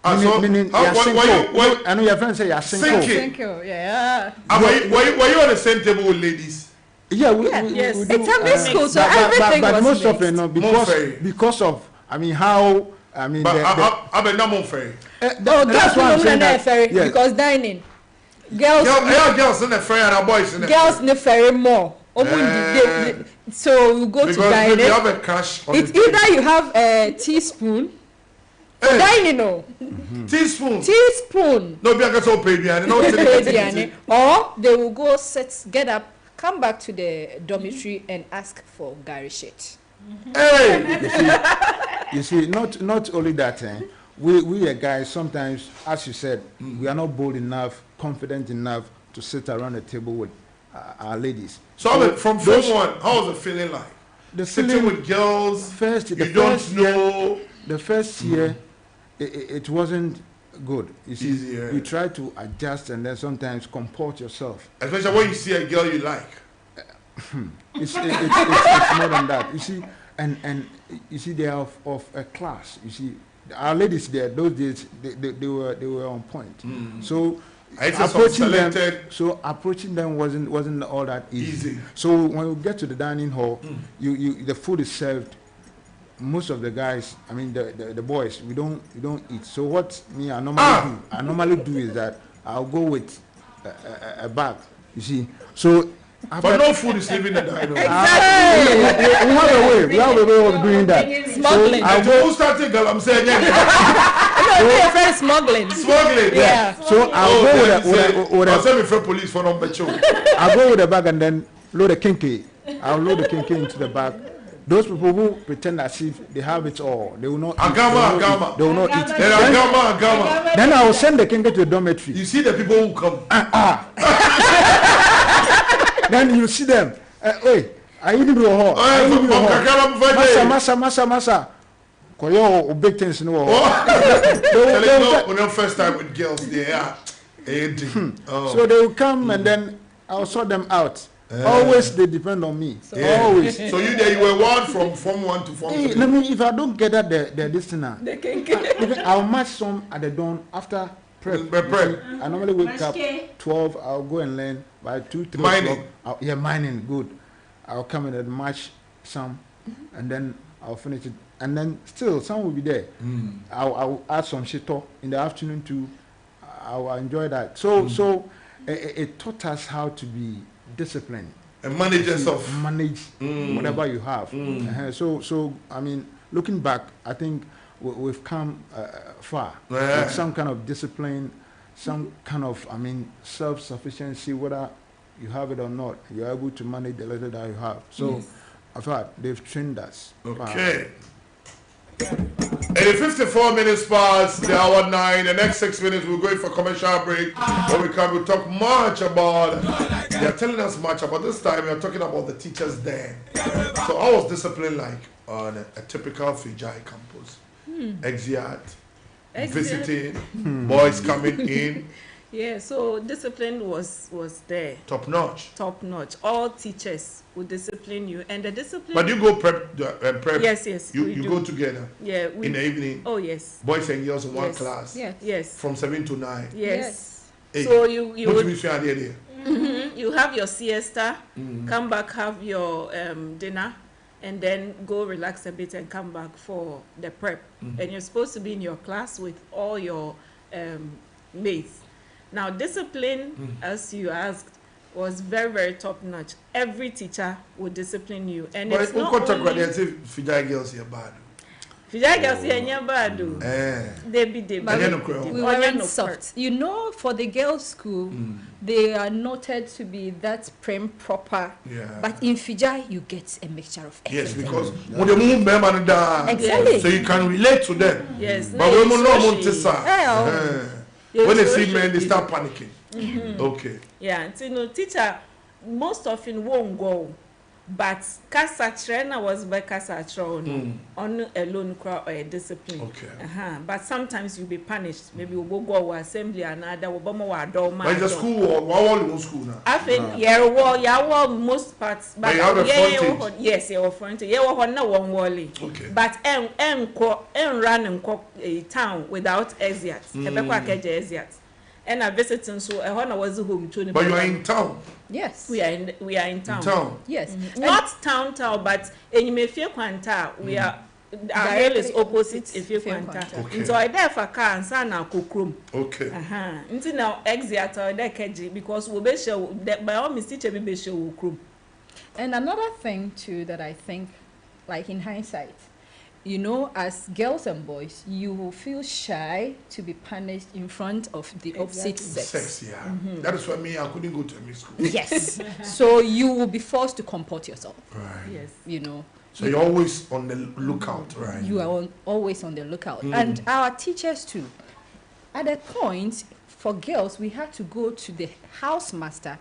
Meaning I know your friends say you're single. Yeah. Were you on the same table with ladies? Yeah, yes. We do, it's a mixed school, so everything but was most mixed. of it, no, because of how I'm a normal ferry. That's why I'm saying that. Yes. Because dining, girls in the ferry and boys in the girls in the ferry more. So you go because to dining. You have a crash on it's either you have a teaspoon. Hey. Dining, no. Teaspoon. No, because so paid or they will go get up, come back to the dormitory and ask for Gary shit. Hey, you see, not only that. We guys sometimes, as you said, we are not bold enough, confident enough to sit around the table with our ladies. So from first one, how was the feeling like? The sitting feeling with girls, the first year, it wasn't good. You see, you try to adjust and then sometimes comport yourself. Especially when you see a girl you like. It's more than that. You see, and you see they are of a class. You see, our ladies there those days they were on point. So approaching them wasn't all that easy. So when we get to the dining hall, the food is served. Most of the guys, I mean the boys, we don't eat. So what I normally do is that I'll go with a bag. You see, so. But no food is leaving the dining hall. Exactly. We have a way of doing that. Smuggling. Who started girl? I'm saying no, friend smuggling. Yeah. So I'll go with I'll send me for police for number 2. I'll go with the bag and then load the kinky. I'll load the kinky into the bag. Those people who pretend as if they have it all, they will not eat. They will not eat. Then I will send the kinky to the dormitory. You see the people who come. Then you see them. Hey, I need to go Masa. Koyo big things no. No, first time with girls there. So they will come and then I'll sort them out. Always they depend on me. Always. So you were one from Form 1 to Form 3. I mean, if I don't get that the listener, I'll match some at the dawn after prep. I normally wake up 12. I'll go and learn by 2, 3 mining. Mining good. I'll come in and match some, and then I'll finish it. And then still some will be there. I'll add some shito in the afternoon too. I'll enjoy that. So it taught us how to be disciplined and manage whatever you have. So I mean, looking back, I think we've come far with some kind of discipline, some kind of self-sufficiency, whether you have it or not. You're able to manage the little that you have. So I've heard they've trained us. Okay. And in 54 minutes past the hour 9, the next 6 minutes we're going for commercial break. When we come, we'll talk much about, they're telling us much about this time, we're talking about the teachers there. So how was discipline like on a typical Fijai campus? Exit, visiting, boys coming in. Yeah, so discipline was there. Top notch. All teachers would discipline you, and the discipline. But you go prep. Yes. You go together. Yeah. In the evening. Oh yes. Boys and girls in one class. Yes. From 7 to 9. Yes. Hey, so you would. You have your siesta. Come back, have your dinner, and then go relax a bit and come back for the prep. And you're supposed to be in your class with all your mates. Now, discipline, as you asked, was very, very top notch. Every teacher would discipline you, and but it's not only. Fijai girls here bad. Fijai girls here bad do. They be. We weren't soft. You know, for the girls' school, they are noted to be that prim proper. Yeah. But in Fijai, you get a mixture of everything. Yes, because when they move them and exactly. so you can relate to them. Yes. But when they see men, they start panicking. Okay. Yeah, so no teacher most often won't go. But Casa trainer was by Casa Tron on alone crowd or a discipline. Okay. But sometimes you'll be punished. Maybe we'll go to assembly and other But the school or all school now? I think yeah, most parts. But you have a frontage? Yes, you have a frontage. Yeah, no one wally. Okay. But run and a town without exit. Exit. And I visiting so I was home to. But you are in town. Yes, we are in town. In town. Yes, not town, but in you may feel Quanta. We are our rail is opposite if you Quanta. So I there for car and son now cookroom. Okay. Until now exit or there KG because we be show by all means teacher be show cookroom. And another thing too that I think, like in hindsight, you know, as girls and boys, you will feel shy to be punished in front of the opposite sex. Yeah. That is why I couldn't go to a school. Yes. So you will be forced to comport yourself. Right. Yes. You know. So you're always on the lookout, right? You are always on the lookout. And our teachers too. At a point, for girls, we had to go to the housemaster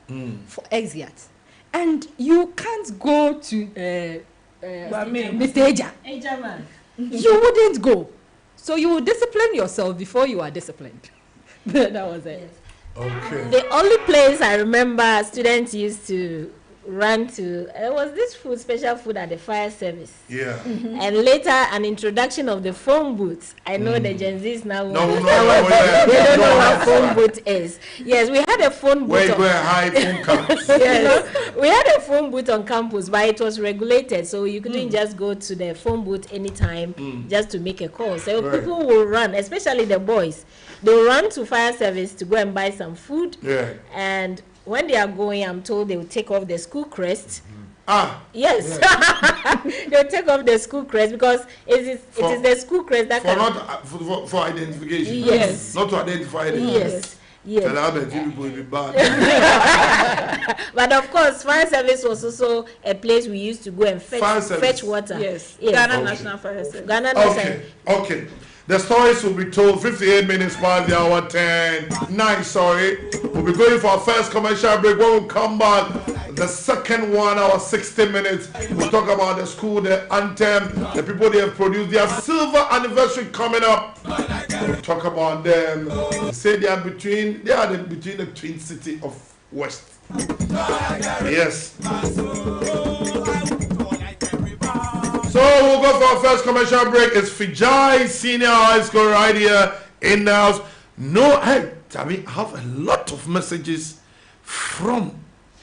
for exit. And you can't go to... Mr. Eja. You wouldn't go. So you would discipline yourself before you are disciplined. That was it. Okay. The only place I remember students used to run to was this special food at the fire service. Yeah. And later an introduction of the phone booth. I know the Gen Zs now. No, they don't know what phone booth is. Yes, we had a phone booth. Where you go and hide phone campus. Yes, we had a phone booth on campus, but it was regulated, so you couldn't just go to the phone booth anytime just to make a call. So people will run, especially the boys. They will run to fire service to go and buy some food. Yeah. And when they are going, I'm told they will take off the school crest. Yes. Yeah. They'll take off the school crest because it is the school crest that for identification. Yes. Not to identify them. Yes. Yes. People will be bad. But of course, fire service was also a place we used to go and fetch water. Yes. Ghana National Fire Service. Okay. The stories will be told 58 minutes past the hour 10. We'll be going for our first commercial break. When we come back, the second 1 hour, 60 minutes, we'll talk about the school, the anthem, the people they have produced, their silver anniversary coming up. We'll talk about them. They say they are between the twin city of West. Yes. So we'll go for our first commercial break. It's Fijai Senior High School right here in the house. I have a lot of messages from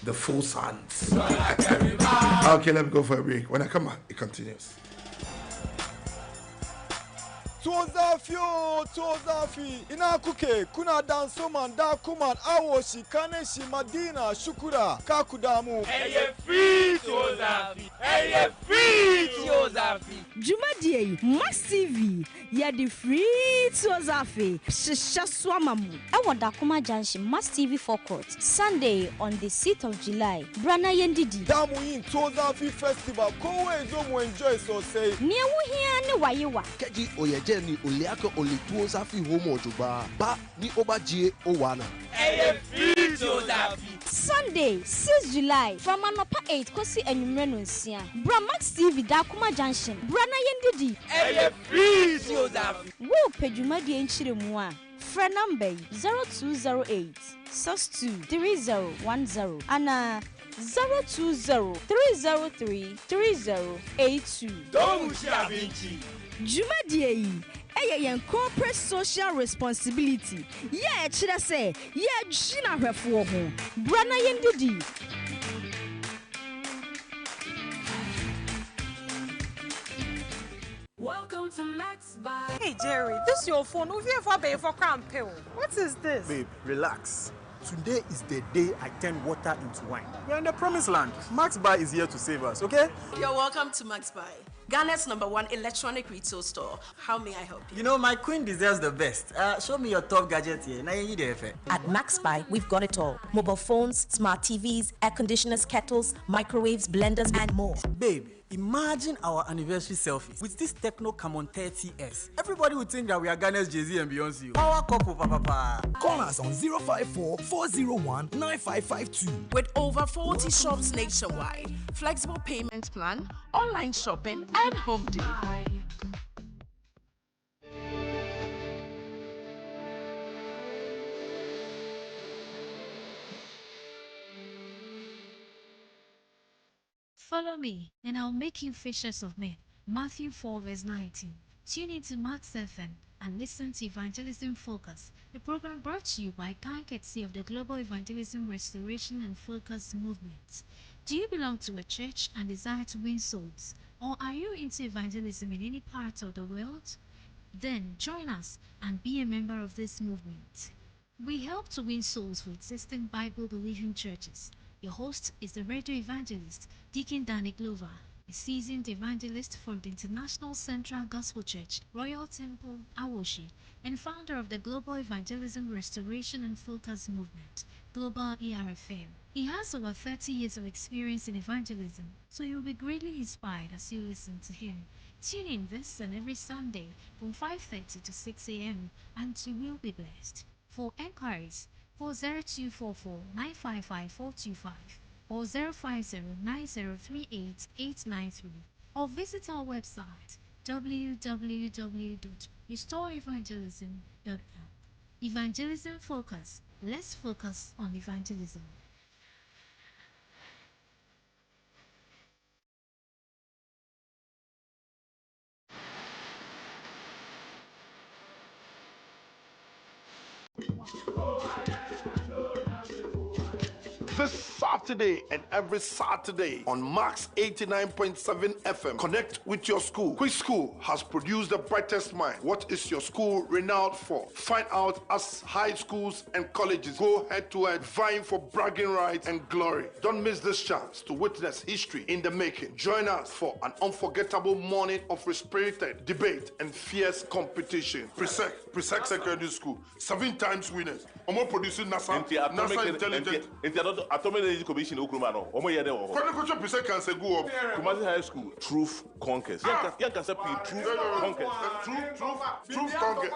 the full sons. Okay, let me go for a break. When I come back, it continues. Tuozafi ina kuke kuna danso man da kuman awoshi kaneshi madina shukura kakudamu free Tuozafi Jumadie Max TV ya di free Tuozafi shisha swamamu ewo Dakuma Junction Max TV forecourt Sunday on the 6th of July Brana Yendidi damu in Tuozafi festival kowe zo enjoy so say nie wo hia ne wayewa keji oyeje ni oliako olituozafi homo ojuba ba ni obajie owana free Tuozafi Sunday 6 July from Anopa 8 kosi enumre no nsia Bra Max TV Dakuma Junction Brana Yendidi free Tuozafi wo pejumadie nchiremu a phone number 0208 623010 ana 020-303-3082. Jumadie yi yen corporate social responsibility. Ye chira say ye jina hwefo ho. Brana yendidi. Welcome to Max by. Hey Jerry, this your phone. Who here for pay for cramp pill? What is this? Babe, relax. Today is the day I turn water into wine. We're in the promised land. Max Buy is here to save us, okay? You're welcome to Max Buy. Ghana's #1 electronic retail store. How may I help you? You know, my queen deserves the best. Show me your top gadget here. At MaxBuy, we've got it all. Mobile phones, smart TVs, air conditioners, kettles, microwaves, blenders, and more. Babe, imagine our anniversary selfie with this Techno Camon 30S. Everybody would think that we are Ghana's Jay-Z and Beyonce. Power couple, papa. Call us on 054-401-9552. With over 40 shops nationwide, flexible payment plan, online shopping, and home delivery. Follow me, and I'll make you fishers of men. Matthew 4:19. Tune into Max FM and listen to Evangelism Focus, a program brought to you by kind courtesy of the Global Evangelism Restoration and Focus Movement. Do you belong to a church and desire to win souls? Or are you into evangelism in any part of the world? Then join us and be a member of this movement. We help to win souls for existing Bible-believing churches. Your host is the radio evangelist, Deacon Danny Glover, a seasoned evangelist from the International Central Gospel Church, Royal Temple, Awoshi, and founder of the Global Evangelism Restoration and Focus Movement, Global ERFM. He has over 30 years of experience in evangelism, so you'll be greatly inspired as you listen to him. Tune in this and every Sunday from 5:30 to 6 a.m. and you will be blessed. For enquiries, 40244-955-425 or 050-9038-893 or visit our website www.restoreevangelism.com. Evangelism Focus. Let's focus on evangelism. This Saturday and every Saturday on Max 89.7 FM. Connect with your school. Which school has produced the brightest mind? What is your school renowned for? Find out as high schools and colleges go head to head, vying for bragging rights and glory. Don't miss this chance to witness history in the making. Join us for an unforgettable morning of respirited debate and fierce competition. Presec Secondary School, 7 times winners. Omo producing NASA Intelligent. Atomic Energy Commission Okrumano. Omo yede wo. Kocho Presec can say go up. Kumasi High School, Truth Conquest. Yan can say Truth Conquest. Truth Conquest.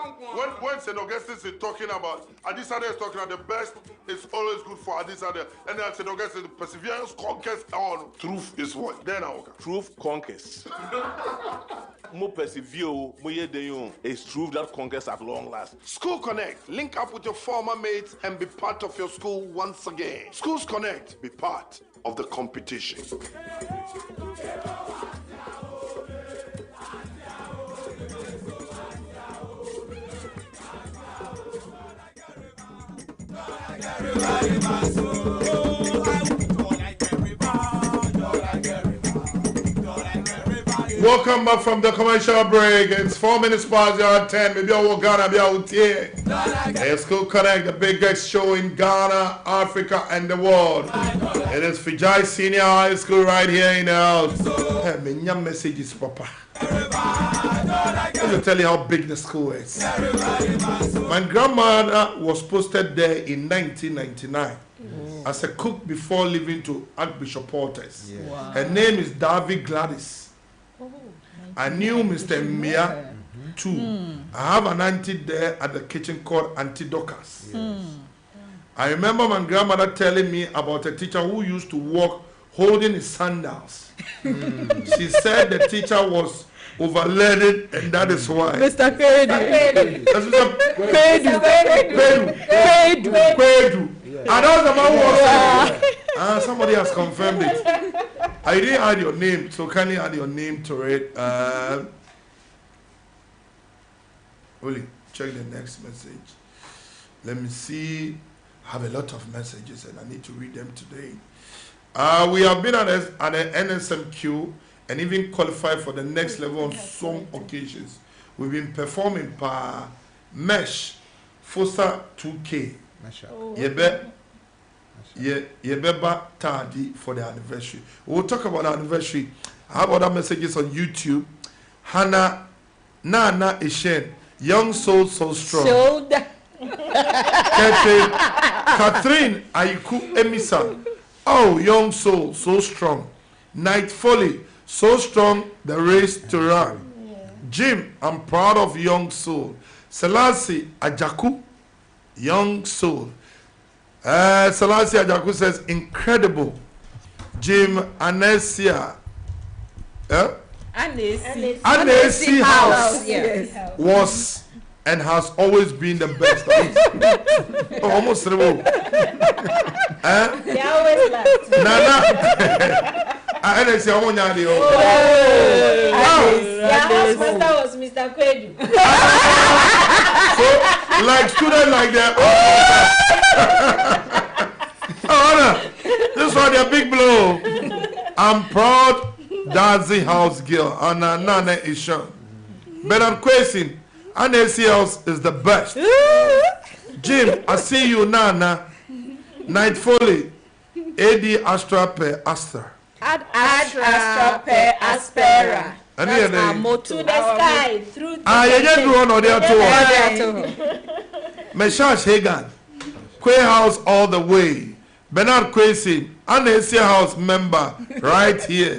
When St. Augustine is talking about, Adisade is talking about the best is always good for Adisade. And then St. Augustine, perseverance, conquest, on truth is what? Then I Truth Conquest. Mo persevere, mo yedeyon. It's truth that conquers at long last. School Connect. Link up with your former mates and be part of your school once again. Schools Connect. Be part of the competition. Welcome back from the commercial break. It's 4 minutes past the hour 10. Maybe I will Ghana, be out here. It's School Connect, the biggest show in Ghana, Africa, and the world. It is Fijai Senior High School right here in the house. Hey, many messages, Papa. Let me tell you how big the school is. My grandmother was posted there in 1999 as a cook before leaving to Archbishop Porter's. Wow. Her name is David Gladys. I knew Mr. Mia too. I have an auntie there at the kitchen called Auntie Docas. Yes. I remember my grandmother telling me about a teacher who used to walk holding his sandals. She said the teacher was overlearned and that is why. Mr. Kwedu. And that's the man who was somebody has confirmed it. I didn't add your name, so can you add your name to it? Really, check the next message. Let me see. I have a lot of messages and I need to read them today. We have been at an NSMQ and even qualified for the next level on some occasions. We've been performing per Mesh, Fossa 2K. Yebeba Tardy for the anniversary. We'll talk about the anniversary I have other messages on YouTube. Hannah Nana Ishen, young soul so strong. Catherine Aiku Emisa, oh, young soul so strong. Night Folly, so strong, the race to run. Jim, I'm proud of young soul. Selassie Ajaku, young soul. Selassie Ajaku says, incredible. Jim Anesia. Anesi House was and has always been the best. Almost removed. They always laugh. Nana. Anesi Amonyadi. Their housemaster was Mr. Kwedu. So, like students like that. Oh, this one a big blow. I'm proud. Dazi House girl, Anna Nana Ishan. Bernard Quesin, Anesi House is the best. Jim, I see you, Nana. Night Foley, AD Astra per Astra. Ad Astra per Aspera. That's our motto. To the sky, through to Meshash Hagan, Quay House all the way. Bernard Quesin, Anesi House member, right here.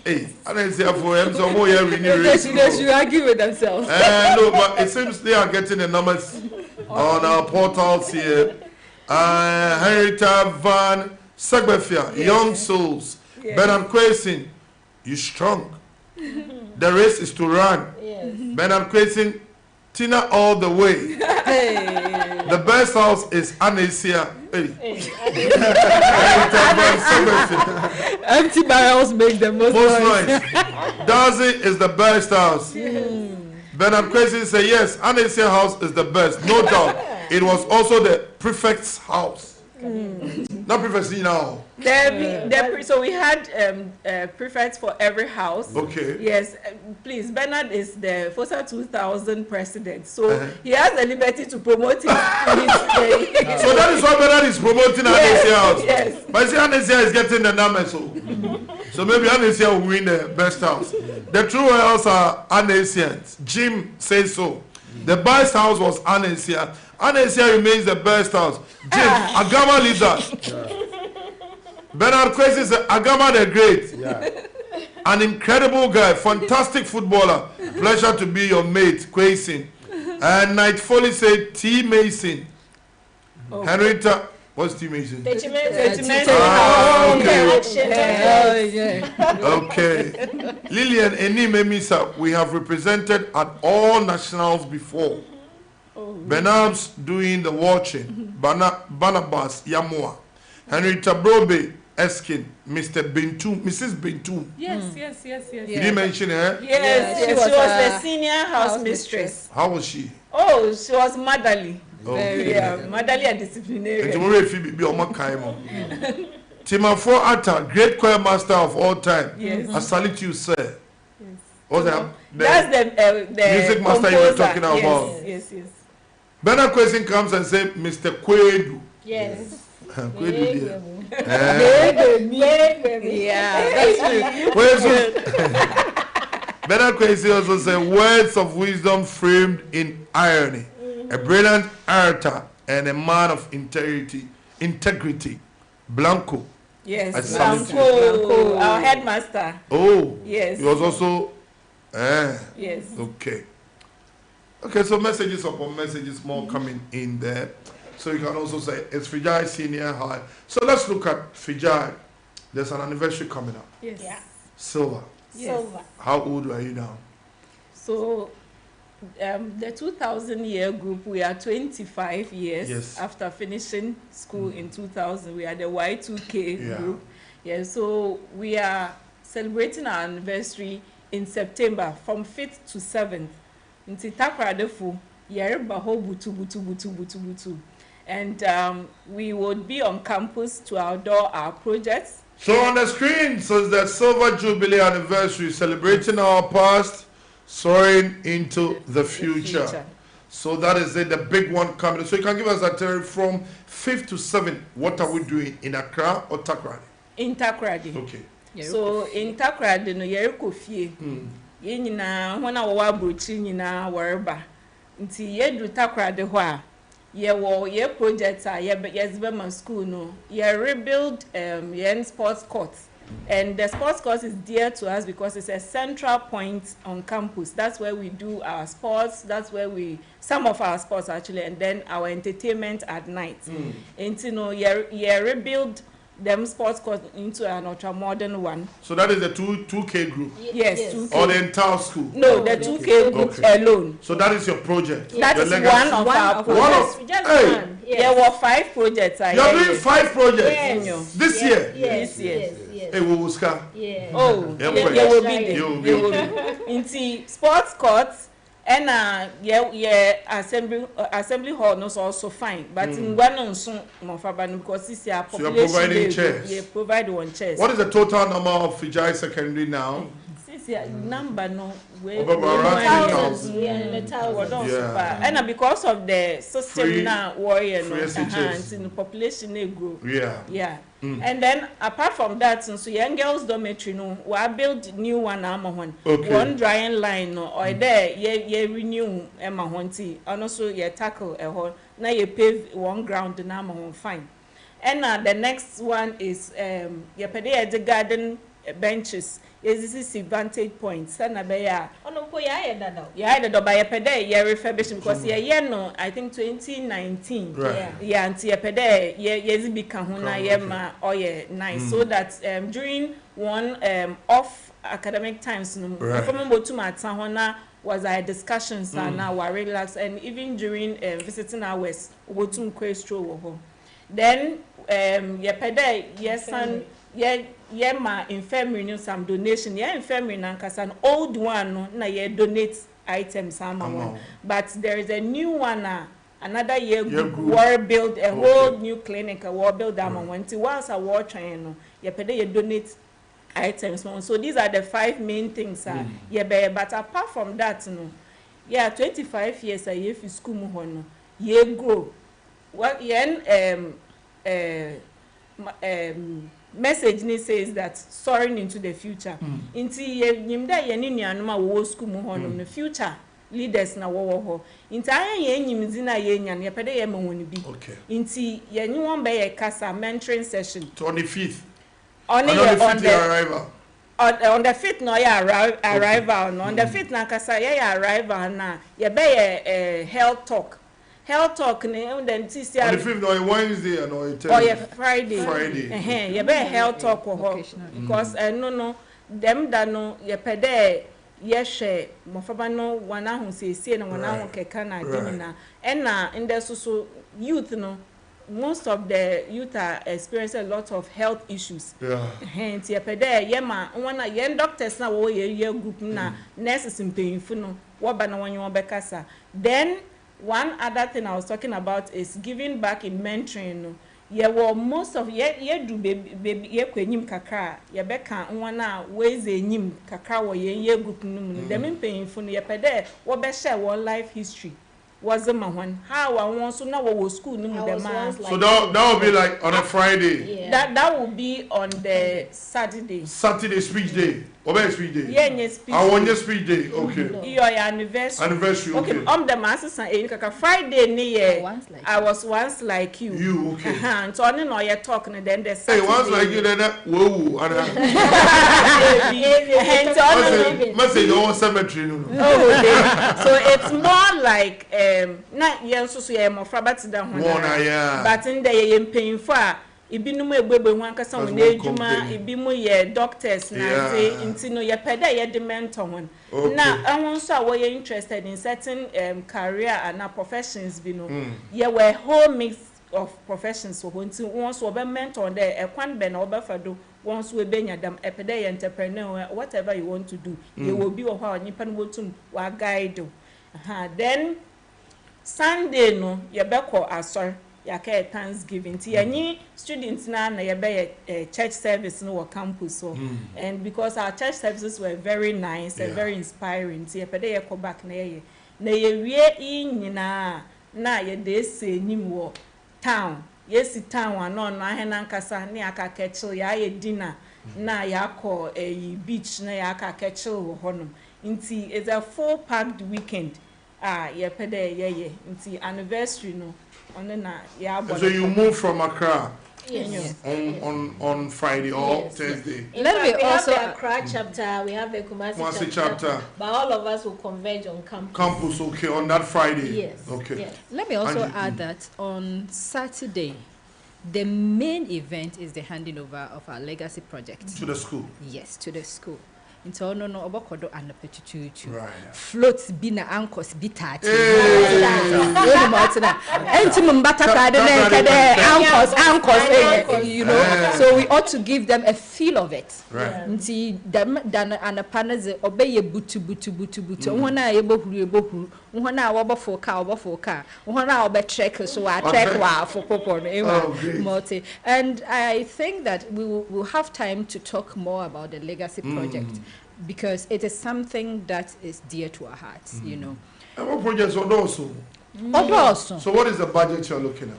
Hey, I didn't say for him some more here. They should argue with themselves. No, but it seems they are getting the numbers on our portals here. Henrietta Van Sagbefia, Young Souls, Bernard Quesin, you strong. The race is to run. Bernard Quesin, Tina all the way. The best house is Anesia. Empty barrels make the most noise. Dazi is the best house. Bernard Quesin said yes, Anesia house is the best, no doubt. It was also the prefect's house. Not prefects now. So we had prefects for every house. Okay. Yes, please. Bernard is the FOSA 2000 president, so he has the liberty to promote it. So that is why Bernard is promoting Anesia house. Yes. But see, Anesia is getting the numbers, so maybe Anesia will win the best house. The true house are Anesians. Jim says so. The best house was Anesia. Anesia remains the best house. Jim, Agama leads us. Bernard Quesin said, Agama the Great. An incredible guy, fantastic footballer. Pleasure to be your mate, Quesin. And Night Foley said, T. Mason. Henrietta, what's T. Mason? Okay. Okay. Lillian Enime Misa, we have represented at all nationals before. Benam's doing the watching. Barnabas Yamua. Henrietta Brobe Eskin. Mr. Bintum. Mrs. Bintum. Yes. You didn't mention her? Yes, she was the senior house mistress. How was she? Oh, she was motherly. Okay. Motherly and disciplinary. Timafo Atta, great choir master of all time. Yes. I salute you, sir. Yes. What's that? That's the music master you were talking about. Yes. Bernard Quesin comes and says, Mr. Kwedu. Yes. Kwedu, that's true. Bernard Quesin also said, words of wisdom framed in irony. A brilliant orator and a man of integrity. Blanco. Yes, Blanco, our headmaster. Oh, yes. He was also. Yes. Okay, so messages upon messages more coming in there. So you can also say it's Fijai Senior High. So let's look at Fijai. There's an anniversary coming up. Yes. Yeah. Silver. Yes. How old are you now? So the 2000-year group, we are 25 years after finishing school in 2000. We are the Y2K group. Yeah, so we are celebrating our anniversary in September from 5th to 7th. Nti takradefu yereba ho butu. And we would be on campus to outdoor our projects. So on the screen says the Silver Jubilee anniversary, celebrating our past, soaring into the future. So that is it, the big one coming. So you can give us a theory from 5th to 7th. What are we doing in Accra or Takoradi? In Takoradi. Okay. So in Takra de no yere kofie. Ye nyina hona wo abrochi nyina woreba. Nti ye du Takra de ho a ye project a ye zebe school no. Ye rebuild ye sports court. And the sports course is dear to us because it's a central point on campus. That's where we do our sports. That's where some of our sports actually, and then our entertainment at night. And you know, you rebuild them sports course into an ultra modern one. So that is the 2K group? Yes, 2K. Or the entire school? No, the 2K group alone. So that is your project? That is one of our projects. There were 5 projects. You are doing 5 projects? Yes. This year? Yes. Hey, we will scan. Oh, you will be there. Into sports courts and assembly hall is also fine, but in one on soon because this year population. So you're providing chairs. You provide one chairs. What is the total number of Fijai Secondary now? Number no thousands. And because of the system now warrior in the population they grow. And then apart from that, so young girls dormitory no we build new one one drying line no or there ye renew Emma Honti and also ye tackle a hole now you pave one ground na fine. And the next one is ye pede the garden benches. This is vantage point. Sana beya. Ono po ya dada. Ya dada by a pede ye refurbishing because ye no I think 2019. Right. Yeah, anti a pede ye become huna ye ma or ye nice so that during one off academic times no from hona was our discussions and now we relax and even during visiting hours we to question. Then ye pede yes and ye ma infirmary some donation ye infirmary nankasa an old one na ye donate items one but there is a new one another year group war build a whole new clinic a war build one once a war train ye pede ye donate items so these are the 5 main things ye be but apart from that no 25 years a year for school mu hono ye grow what yen message ni says that soaring into the future inti nyimda ye ni nuanuma wo school mu honom no future leaders na wo ho inti ayen ye nyimzi na ye nya ne pede ye ma woni bi inti ye nyi won be ye kasa mentoring session 25th on the arrival on the 5th no ya arrival no on the 5th na kasa ye arrival na ye be ye health talk and then this year. On the 5th, or Wednesday, and or Friday. You better health talk because no, them that no, you pede yes, mofaba no wana who say no wana who kekana dimina, and in the so youth no. Most of the youth are experiencing a lot of health issues. Hence, you pede yema wana yen doctors na wo ye group na nurses in painful no. What bana wanyu bekasa then. One other thing I was talking about is giving back in mentoring. Yeah, well, most of ye do baby ye kwenyim kakra ye beka nwana ways enyim kakra wo ye group num dem mpanyimfo no ye pede wo be share one life history was my one how I want so now we school num the man so that will be like on a Friday. That will be on the Saturday speech day. What speech day? Yeah, speech. I want your speech day. Okay. Your anniversary. Okay. The master and Friday near. I was once like you. You okay? And so on no you talking then the Saturday. Hey, once like you then whoa. Message on cemetery. So it's more like not yeah so more frabat down but in the you paying for ibinum egbebe wan kasa won ejuma ibimu ye doctors na say intino ye peda ye de mentor won na awon so a we interested in certain career and professions bi no ye were whole mix of professions so won once we be mentor there e kwan be na obafado once we be nyadam e peda ye entrepreneur whatever you want to do you will be o ha nipa no botum wa guide then Sunday no ye be call asor yake Thanksgiving ti any students na ye be church service no campus so and because our church services were very nice and very inspiring ti ye pede ye go back na ye wie nyina na ye dey say nim wo town yes town one no ahena nkasa ne aka ketchel ya ye dinner na ya call a beach na ya aka ketchel wo honom nti it's a full packed weekend ye pede ye nti anniversary no on na ya. So you move from Accra. Yes. On Friday or Thursday. Let me also have the Accra chapter. We have the Kumasi chapter. But all of us will converge on campus. Okay, on that Friday. Yes. Okay. Yes. Let me also add that on Saturday, the main event is the handing over of our legacy project to the school. Yes, to the school. Into no obokodo and petutu. Right. Floats bina ankos bitati. You know, so we ought to give them a feel of it. Right. Nti dan anapana obey butu. Uhona ebo huru. Uhona obo foka. Uhona obe trek so I trek wa for popo. Multi. And I think that we will have time to talk more about the legacy project. Because it is something that is dear to our hearts, you know. And what projects are also? So what is the budget you're looking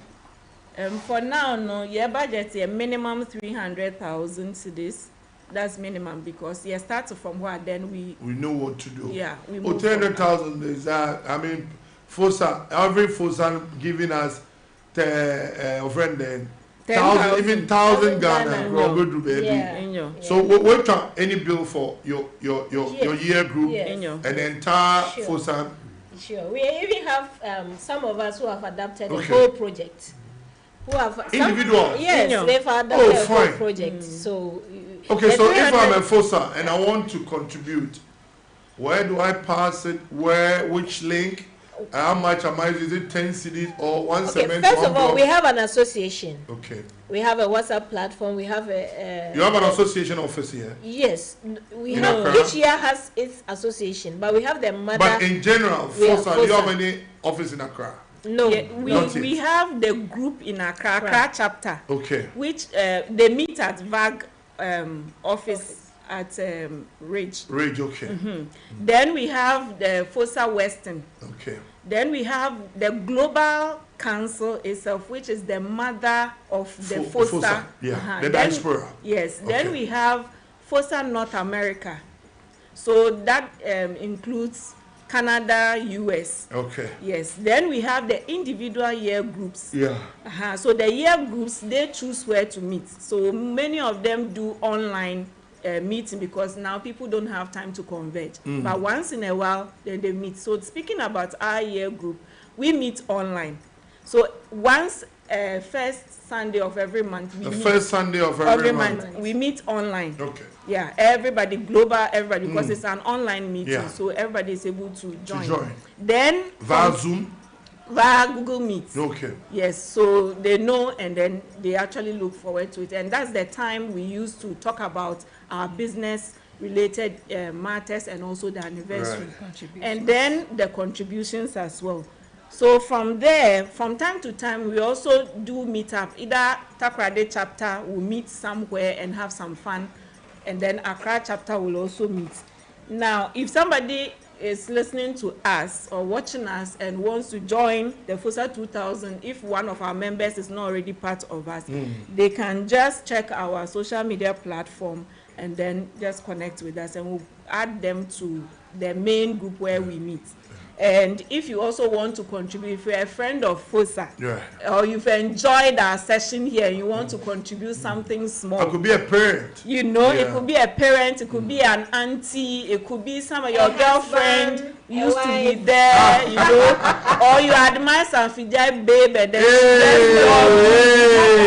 at? For now, no, your budget is minimum 300,000 cedis. That's minimum because you start from what then we know what to do. Yeah, we 300,000 is that. I mean, FOSA, every FOSA giving us the friend then. 1,000 Ghana. Yeah. So what can any bill for your year group and the entire FOSA? Sure. We even have some of us who have adapted the whole project. Who have individuals? Yes, they've adapted the whole project. So okay, so if I'm a FOSA and I want to contribute, where do I pass it? Which link? How much am I? Is it 10 CDs or one cement? First of all, we have an association. Okay. We have a WhatsApp platform. We have a. You have an association office here. Yes, we have. Each year has its association, but we have the mother. But in general, FOSA, do you have any office in Accra? No, we have the group in Accra chapter. Okay. Which they meet at VAG office. At Ridge. Okay. Then we have the FOSA Western. Okay. Then we have the Global Council itself, which is the mother of the FOSA. Yeah, the diaspora. Yes. Okay. Then we have FOSA North America. So that includes Canada, US. Okay. Yes. Then we have the individual year groups. Yeah. So the year groups, they choose where to meet. So many of them do online meeting because now people don't have time to converge. But once in a while, then they meet. So speaking about our year group, we meet online. So once first Sunday of every month, first Sunday of every month, we meet online. Okay. Yeah, everybody, global, everybody, because it's an online meeting, so everybody is able to join. Then via Zoom. Via Google Meet. Okay. Yes, so they know and then they actually look forward to it. And that's the time we use to talk about our business related matters and also the anniversary. Right. And then the contributions as well. So from there, from time to time, we also do meet up. Either Takoradi chapter will meet somewhere and have some fun. And then Accra chapter will also meet. Now, if somebody is listening to us or watching us and wants to join the FOSA 2000, if one of our members is not already part of us, they can just check our social media platform and then just connect with us and we'll add them to the main group where we meet. And if you also want to contribute, if you're a friend of FOSA, or you've enjoyed our session here and you want to contribute something small. It could be a parent. You know, it could be a parent, it could be an auntie, it could be some of your girlfriend used to be there, you know, or you admire some Fijai babe and then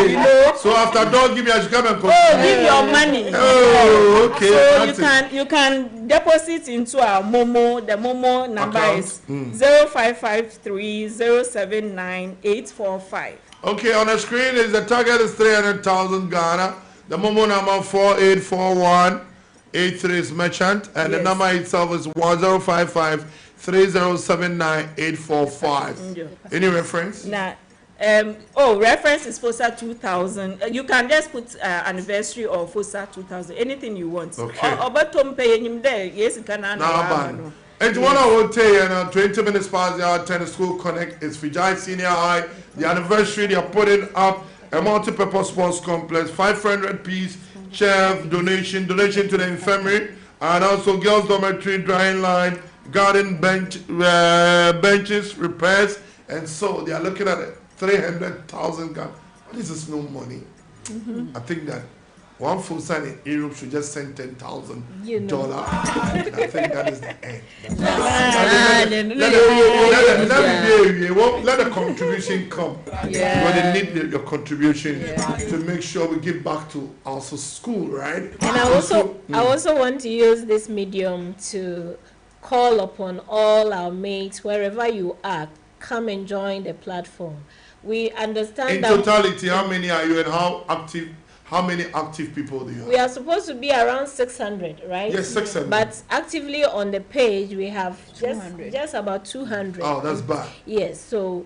you know. So after dog give me I should come and give your money. Oh, okay. So you can deposit into our Momo. The Momo number is 0553079845. Okay, on the screen is the target is 300,000 Ghana. The Momo number 484183 is merchant, and the number itself is 1055307985. Any reference? Nah, Reference is FOSA 2000. You can just put anniversary or FOSA 2000, anything you want. Okay. But Tom pay him there. Yes, you can. And one I will tell you, 20 minutes past the hour, Tennis School Connect is Fijai Senior High. The anniversary, they are putting up a multi-purpose sports complex, 500 piece chair donation to the infirmary, and also girls' dormitory, drying line, garden benches, repairs, and so they are looking at it. 300,000 Ghana. This is no money. I think that one full sign in Europe should just send $10,000. I think that is the end. Let the contribution come. But they need your contribution to make sure we give back to also school, right? And I also want to use this medium to call upon all our mates, wherever you are, come and join the platform. We understand in that totality, how many are you and how many active people do you have? we are supposed to be around 600, right? Yes, 600. But actively on the page, we have just about 200. Oh, that's bad. Yes, so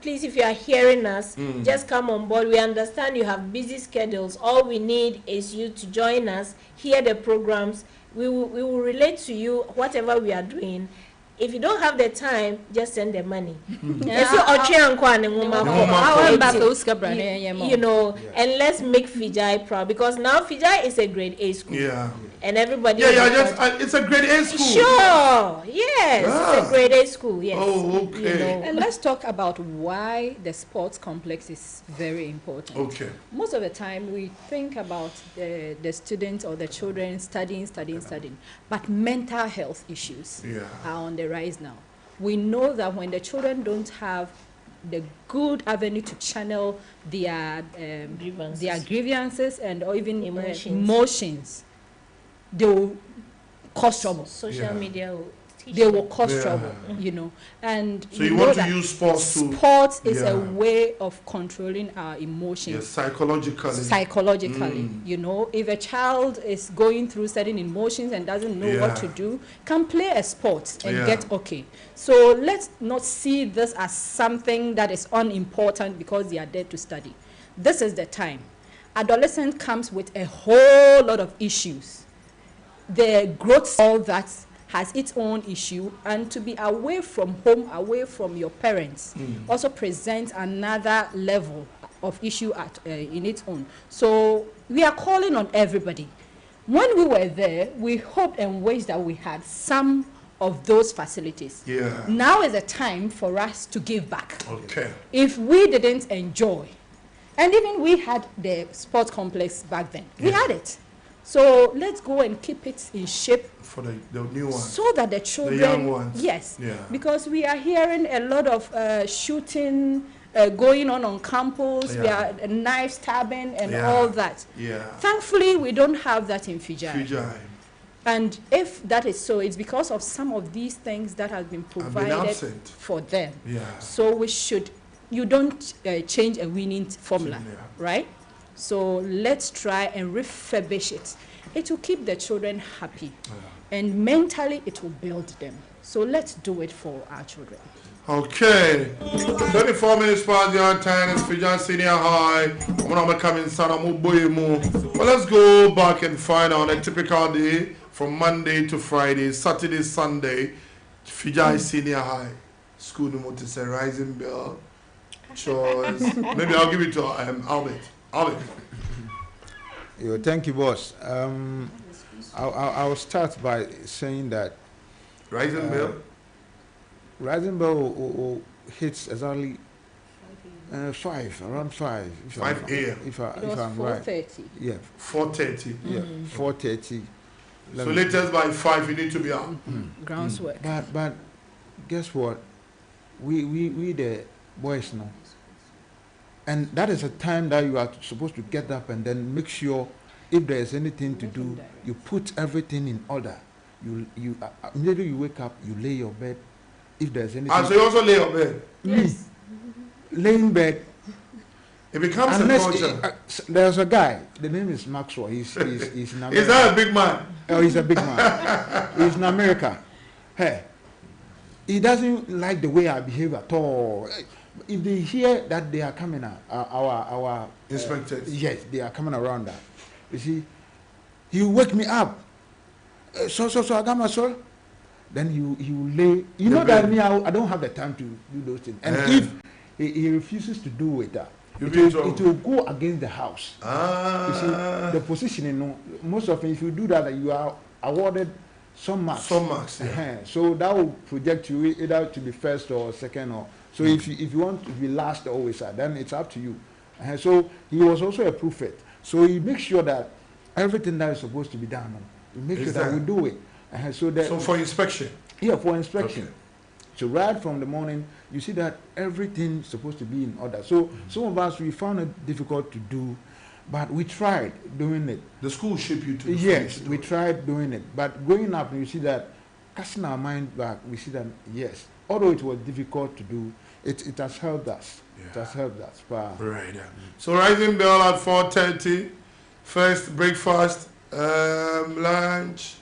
please, if you are hearing us, just come on board. We understand you have busy schedules. All we need is you to join us, hear the programs. We will relate to you whatever we are doing. If you don't have the time, just send the money. And let's make Fijai proud, because now Fijai is a grade A school. Yeah. And everybody. It's a grade A school. Sure. Yes. It's a grade A school. Yes. Oh, okay. And let's talk about why the sports complex is very important. Okay. Most of the time we think about the students or the children studying, but mental health issues are on the rise now. We know that when the children don't have the good avenue to channel their grievances and or even emotions, they will cause trouble. Social media will teach they will cause trouble, you know. And so you want to use sports to... Sports is a way of controlling our emotions. Yes, psychologically. Psychologically, you know. If a child is going through certain emotions and doesn't know what to do, can play a sport and get okay. So let's not see this as something that is unimportant because they are there to study. This is the time. Adolescent comes with a whole lot of issues. The growth, all that has its own issue, and to be away from home, away from your parents, also presents another level of issue in its own. So we are calling on everybody. When we were there, we hoped and wished that we had some of those facilities. Now is the time for us to give back. Okay. If we didn't enjoy, and even we had the sports complex back then, we had it. So let's go and keep it in shape for the new ones, so that the children, the young ones, because we are hearing a lot of shooting going on campus. We are knife stabbing and all that. Thankfully, we don't have that in Fijai. And if that is so, it's because of some of these things that have been provided for them. So we should. You don't change a winning formula, right? So let's try and refurbish it. It will keep the children happy, and mentally it will build them. So let's do it for our children. Okay, 24 minutes past the hour time. It's Fijai Senior High. I'm gonna come inside. Well, let's go back and find out a typical day from Monday to Friday, Saturday, Sunday. Fijai Senior High school. Notice a rising bell. Chores. Maybe I'll give it to Albert. Thank you, boss. I'll start by saying that Rising Bell hits exactly 5, around 5. 5 a.m. If I'm right. 4:30. Yeah. 4:30. Yeah, 4:30. So latest by 5, you need to be out. Groundswork. But guess what? We the boys know. And that is a time that you are supposed to get up and then make sure if there is anything to do, you put everything in order. You immediately you wake up, you lay your bed. If there's anything. So you also lay your bed? Yes. Laying bed. It becomes a culture. There's a guy, the name is Maxwell. He's in America. Is that a big man? Oh, he's a big man. He's in America. Hey, he doesn't like the way I behave at all. if they hear that they are coming, our inspectors, yes, they are coming around that. You see, he will wake me up. So I got my soul. Then he will lay. You know that me, I don't have the time to do those things. And if he refuses to do it, it will go against the house. You see, the positioning. Most often, if you do that, you are awarded some marks. So that will project you either to be first or second, or so. If you want to be last always, then it's up to you. So he was also a prophet. So he makes sure that everything that is supposed to be done, he makes sure that we do it. So for inspection. Yeah, for inspection. Okay. So right from the morning, you see that everything is supposed to be in order. So some of us, we found it difficult to do, but we tried doing it. The school shaped you to do it. Yes, we tried doing it. But growing up, you see that, casting our mind back, we see that, yes, although it was difficult to do, it has helped us. Yeah. It has helped us. Right. Yeah. So rising bell at 4:30, first breakfast, lunch,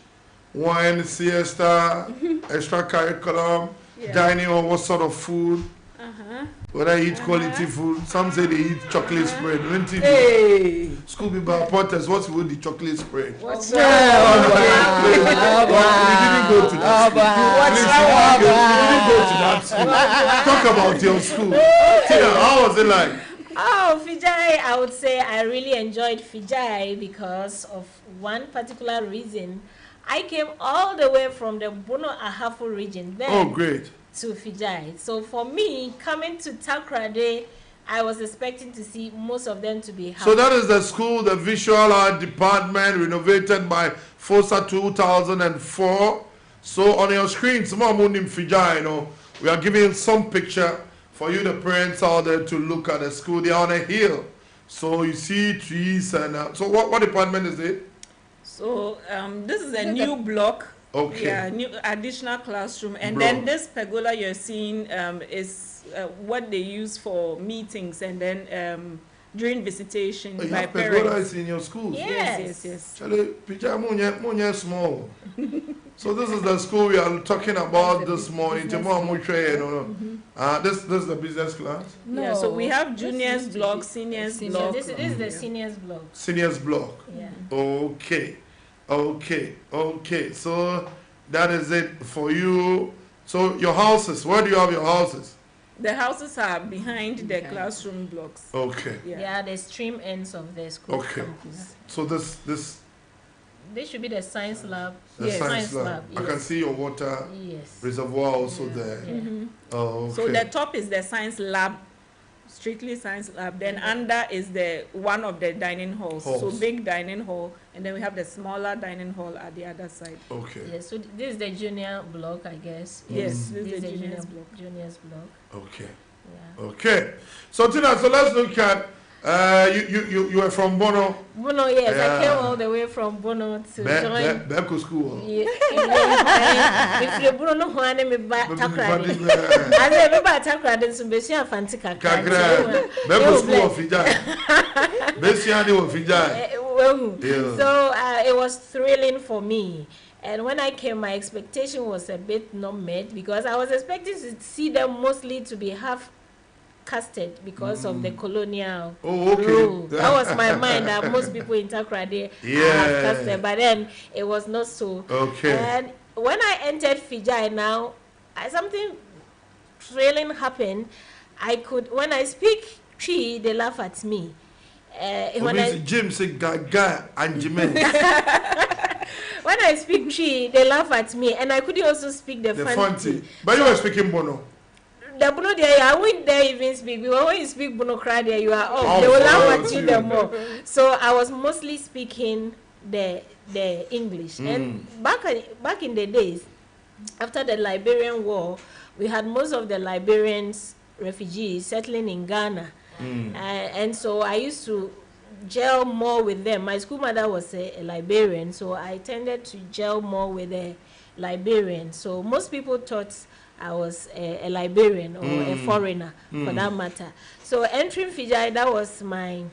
wine, siesta, extra curriculum, dining on what sort of food, whether I eat quality food. Some say they eat chocolate spread. Hey. School people reporters, what's with the chocolate spread? What's We didn't go to that school. Talk about your school. Tina, how was it like? Oh, Fijai, I would say I really enjoyed Fijai because of one particular reason. I came all the way from the Bono Ahafo region then to Fijai. So for me, coming to Takrade, I was expecting to see most of them to be happy. So that is the school, the visual art department, renovated by FOSA 2004. So on your screen, tomorrow morning Fijai, we are giving some picture for you, the parents out there, to look at the school. They are on a hill. So you see trees and so what department is it? So this is a new block. Okay. Yeah, new additional classroom, and then this pergola you're seeing is what they use for meetings, and then during visitation by parents. Pergola is in your schools. Yes. Small. So this is the school we are talking about this morning. This is the business class. No. Yeah. So we have juniors block, seniors block. This is the seniors block. Seniors block. Yeah. Okay. So that is it for you. So your houses, where do you have your houses? The houses are behind the classroom blocks. Okay. Yeah, the stream ends of the school. Okay. Campus. So this should be the science lab. The science lab. Yes. I can see your water reservoir also there. Mm-hmm. Oh, okay. So the top is the science lab, strictly science lab. Then under is the one of the dining halls. So big dining hall, and then we have the smaller dining hall at the other side. Okay. Yes. So this is the junior block, I guess. Yes. This is the juniors block. Juniors block. Okay. Yeah. Okay. So Tina, so let's look at you were from Bono. Bono, yes. I came all the way from Bono to join Beko school. Yes. If you Bono no one me back Takrade. I say me back Takrade so be sia fanti kakra. Beko school of Fijai. Besiani of Fijai. So it was thrilling for me. And when I came, my expectation was a bit not met because I was expecting to see them mostly to be half casted because of the colonial rule. That was my mind that most people in Takrade have casted, but then it was not so. Okay. And when I entered Fijai now, something thrilling happened. When I speak Twi, they laugh at me. James Gaga and Jimen. When I speak Twi, they laugh at me, and I couldn't also speak the Fanti. But you were speaking Bono. The Bono there, I wouldn't dare even speak. Because when you speak Bono cry there, you are off. They will laugh at you the more. So I was mostly speaking the English. And back in the days, after the Liberian War, we had most of the Liberians refugees settling in Ghana. And so I used to gel more with them. My school mother was a Liberian, so I tended to gel more with the Liberians. So most people thought I was a Liberian or a foreigner for that matter. So entering Fijai, that was my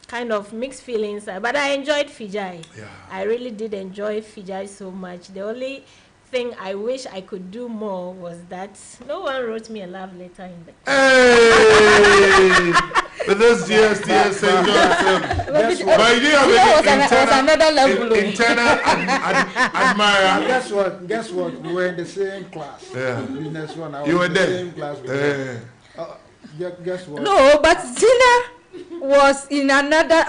kind of mixed feelings. But I enjoyed Fijai. Yeah. I really did enjoy Fijai so much. The only thing I wish I could do more was that no one wrote me a love letter in the Hey! But this SHTS St. Joseph. But you didn't have any internal admirer. Guess what? We were in the same class. Yeah. Business one. I was You were in the there. same class with her. Guess what? No, but Tina was in another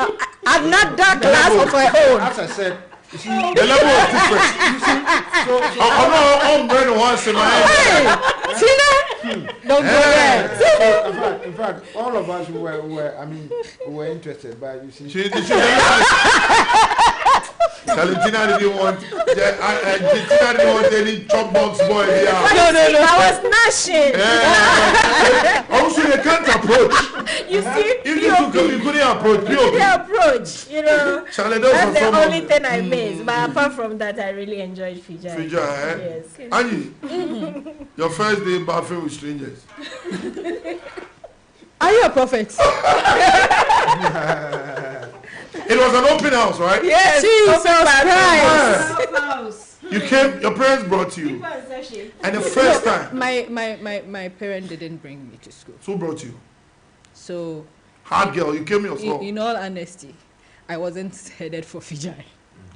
class of her own. As I said, you see, the level was different. I'm going to once in my head. Tina, don't go there. In fact, all of us were interested, but you see. Tina didn't want any chop box boy here. No. I was gnashing. Also, they can't approach. You see, If you couldn't approach. You know. Charlie, that's the only thing I missed. But apart from that, I really enjoyed Fijai. Fijai, Yes. Angie, your first day bathing with strangers. Are you a prophet? It was an open house, right? Yes. Jesus Christ. You came, your parents brought you. And the first time. My parents didn't bring me to school. So who brought you? So. Hard girl, you came yourself. In all honesty, I wasn't headed for Fijai.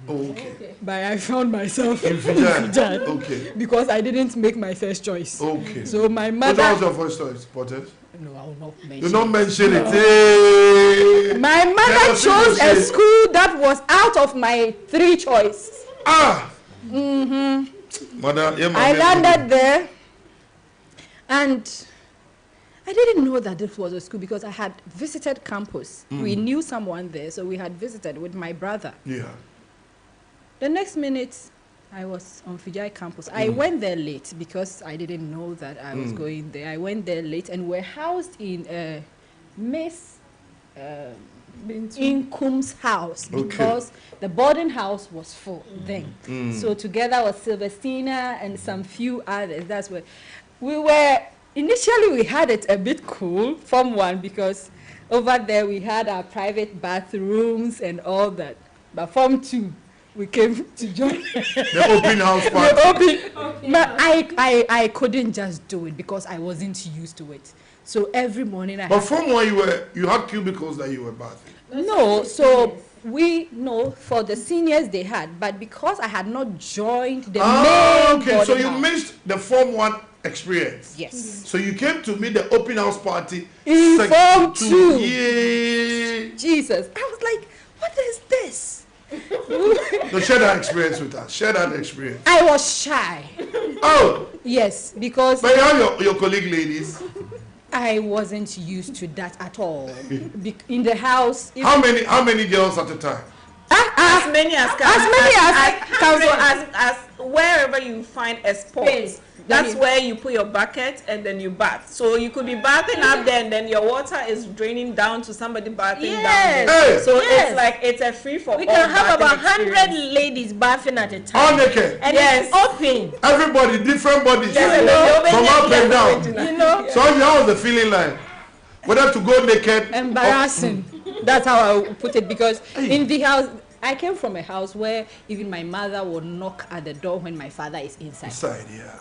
Oh, okay. But I found myself in Fijai. Okay. Because I didn't make my first choice. Okay. So my mother. What was your first choice, Porter? No, I will not mention. You don't mention it. Hey. My mother chose a school that was out of my 3 choices. Mother, I landed there, and I didn't know that this was a school because I had visited campus. We knew someone there, so we had visited with my brother. Yeah. The next minute, I was on Fijai campus. I went there late because I didn't know that I was going there. I went there late and we're housed in Miss Inkum's house because the boarding house was full then. So together was Sylvestina and some few others. That's where we were. Initially, we had it a bit cool, Form 1, because over there we had our private bathrooms and all that. But Form 2, we came to join the open house party. But I couldn't just do it because I wasn't used to it. So every morning I. But Form 1, you had cubicles that you were bathing. No, so for the seniors they had, but because I had not joined the main. Okay, so you missed the Form 1 experience. Yes. So you came to meet the open house party in Form 2. Yay. Jesus, I was like, what is this? So share that experience with us. Share that experience. I was shy. Oh. Yes, because. But you have your colleague ladies. I wasn't used to that at all. In the house. How many girls at a time? As many as wherever you find a spot. That's where you put your bucket and then you bath. So you could be bathing up there and then your water is draining down to somebody bathing down there. Hey. So it's like it's a free for all. We can have about 100 ladies bathing at a time. All naked. And it's open. Everybody, different bodies. From up and down. So how was the feeling like? Whether to go naked? Embarrassing. That's how I would put it because in the house. I came from a house where even my mother would knock at the door when my father is inside.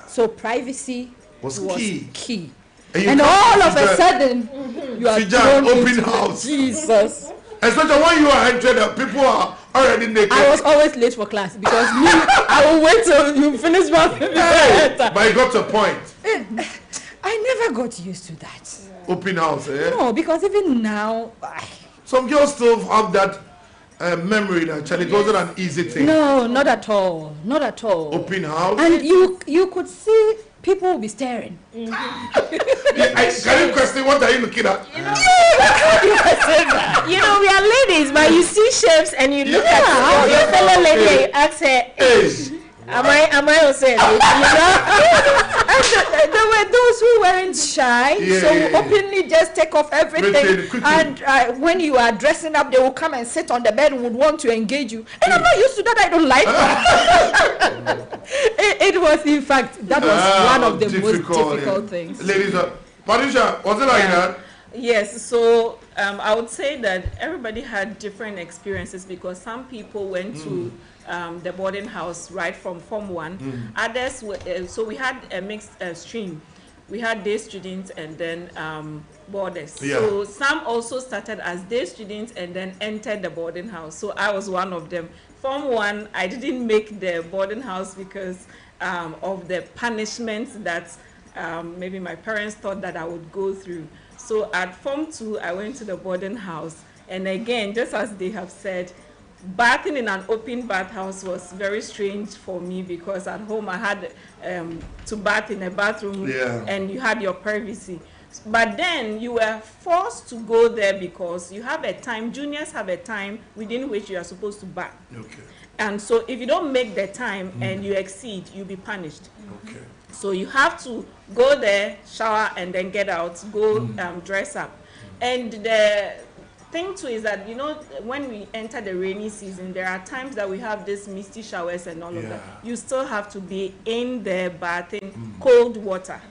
So privacy was key. And all of a sudden, you are thrown open house. Jesus. Especially when you are entered, people are already naked. I was always late for class because I will wait till you finish my But you got to a point. I never got used to that. Open house, eh? No, because even now... Some girls still have that memory that it wasn't an easy thing. No, not at all. Not at all. Open house. And you could see people will be staring. Can you question what are you looking at? You know, we are ladies, but you see chefs and you look at your fellow lady and you ask her, am I also a lady? And there were those who weren't shy, openly just take off everything. And when you are dressing up, they will come and sit on the bed and would want to engage you. And I'm not used to that. I don't like that. It was, in fact, that was one of the most difficult things. Ladies, Patricia, was it like that? Yes, so I would say that everybody had different experiences because some people went to the boarding house right from Form 1. Others were, so we had a mixed stream. We had day students and then boarders. Yeah. So some also started as day students and then entered the boarding house. So I was one of them. Form 1, I didn't make the boarding house because of the punishments that maybe my parents thought that I would go through. So at Form 2, I went to the boarding house. And again, just as they have said, bathing in an open bathhouse was very strange for me because at home I had to bath in a bathroom and you had your privacy. But then you were forced to go there because you have a time, juniors have a time within which you are supposed to bath. Okay. And so if you don't make the time and you exceed, you'll be punished. Okay. So you have to go there, shower, and then get out, go dress up. And the thing too is that, you know, when we enter the rainy season, there are times that we have this misty showers and all of that. You still have to be in there bathing cold water.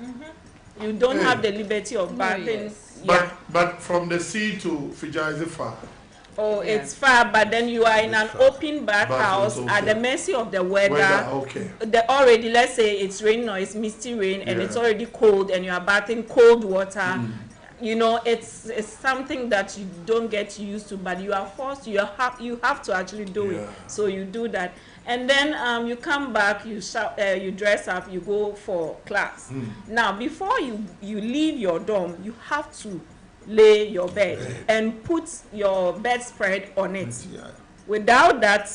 You don't have the liberty of bathing. But from the sea to Fijai, is it far? Oh, it's far, but then you are in an open bathhouse at the mercy of the weather. Okay. Already, let's say it's raining or it's misty rain and it's already cold and you are bathing cold water. You know, it's something that you don't get used to, but you are forced, you have to actually do it. So you do that. And then you come back, you dress up, you go for class. Now, before you leave your dorm, you have to lay your bed and put your bedspread on it. Without that,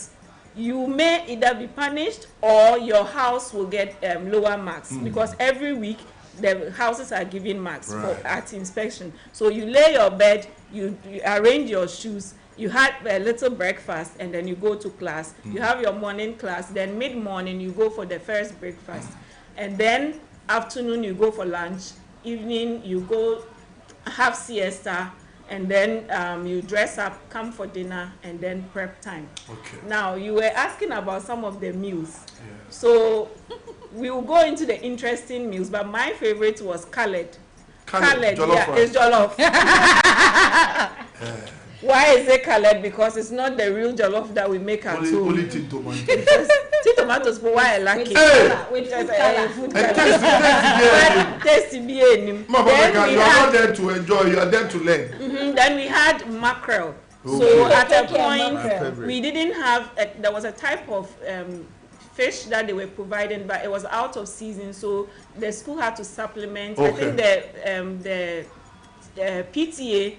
you may either be punished or your house will get lower marks because every week the houses are giving marks for art inspection. So you lay your bed, you arrange your shoes, you had a little breakfast, and then you go to class. You have your morning class, then mid-morning you go for the first breakfast. And then afternoon you go for lunch, evening you go have siesta, and then you dress up, come for dinner, and then prep time. Okay. Now, you were asking about some of the meals. So we will go into the interesting meals, but my favorite was Khaled. Khaled, it's jollof. Why is it Khaled? Because it's not the real jollof that we make at home. Only tin tomatoes. Tin tomatoes, but why I like it? With food color. Tasty being. Mama, you are not there to enjoy, you are there to learn. Then we had mackerel. So at a point, we didn't have, there was a type of fish that they were providing, but it was out of season, so the school had to supplement. I think the PTA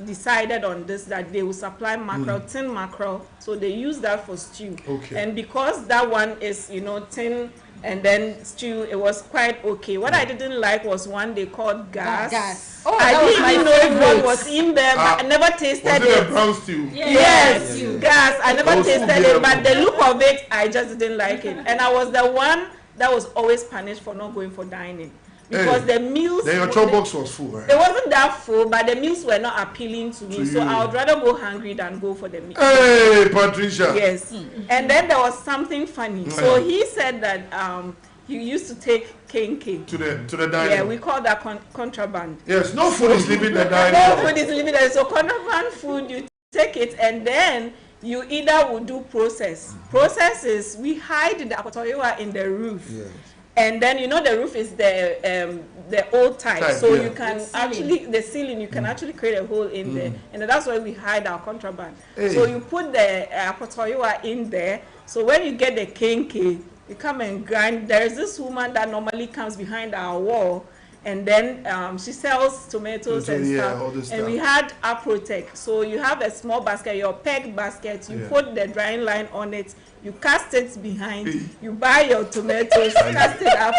decided on this, that they will supply mackerel, tin mackerel, so they use that for stew. And because that one is, you know, tin and then stew, it was quite okay. What I didn't like was one they called gas. Oh, I didn't even know what was in there, but I never tasted it. Was it a brown stew? Yes, gas. I never tasted it, but the look of it, I just didn't like it. And I was the one that was always punished for not going for dining. Because the meals... Then your chop box was full, right? It wasn't that full, but the meals were not appealing to me. So I would rather go hungry than go for the meal. Hey, Patricia! Yes. And then there was something funny. So he said that he used to take K&K. To the dining. Yeah, we call that contraband. Yes, no food is leaving the dining. No food is leaving there. So contraband food, you take it and then you either will do process. Process is, we hide the apotoyewa in the roof. Yes. And then, you know, the roof is the old type, so you can actually, the ceiling, you can actually create a hole in there. And that's why we hide our contraband. So you put the apotoyewa in there. So when you get the K&K, you come and grind. There's this woman that normally comes behind our wall, and then she sells tomatoes and stuff. And we had Aprotec. So you have a small basket, your peg basket, you put the drying line on it, you cast it behind, you buy your tomatoes, cast it up,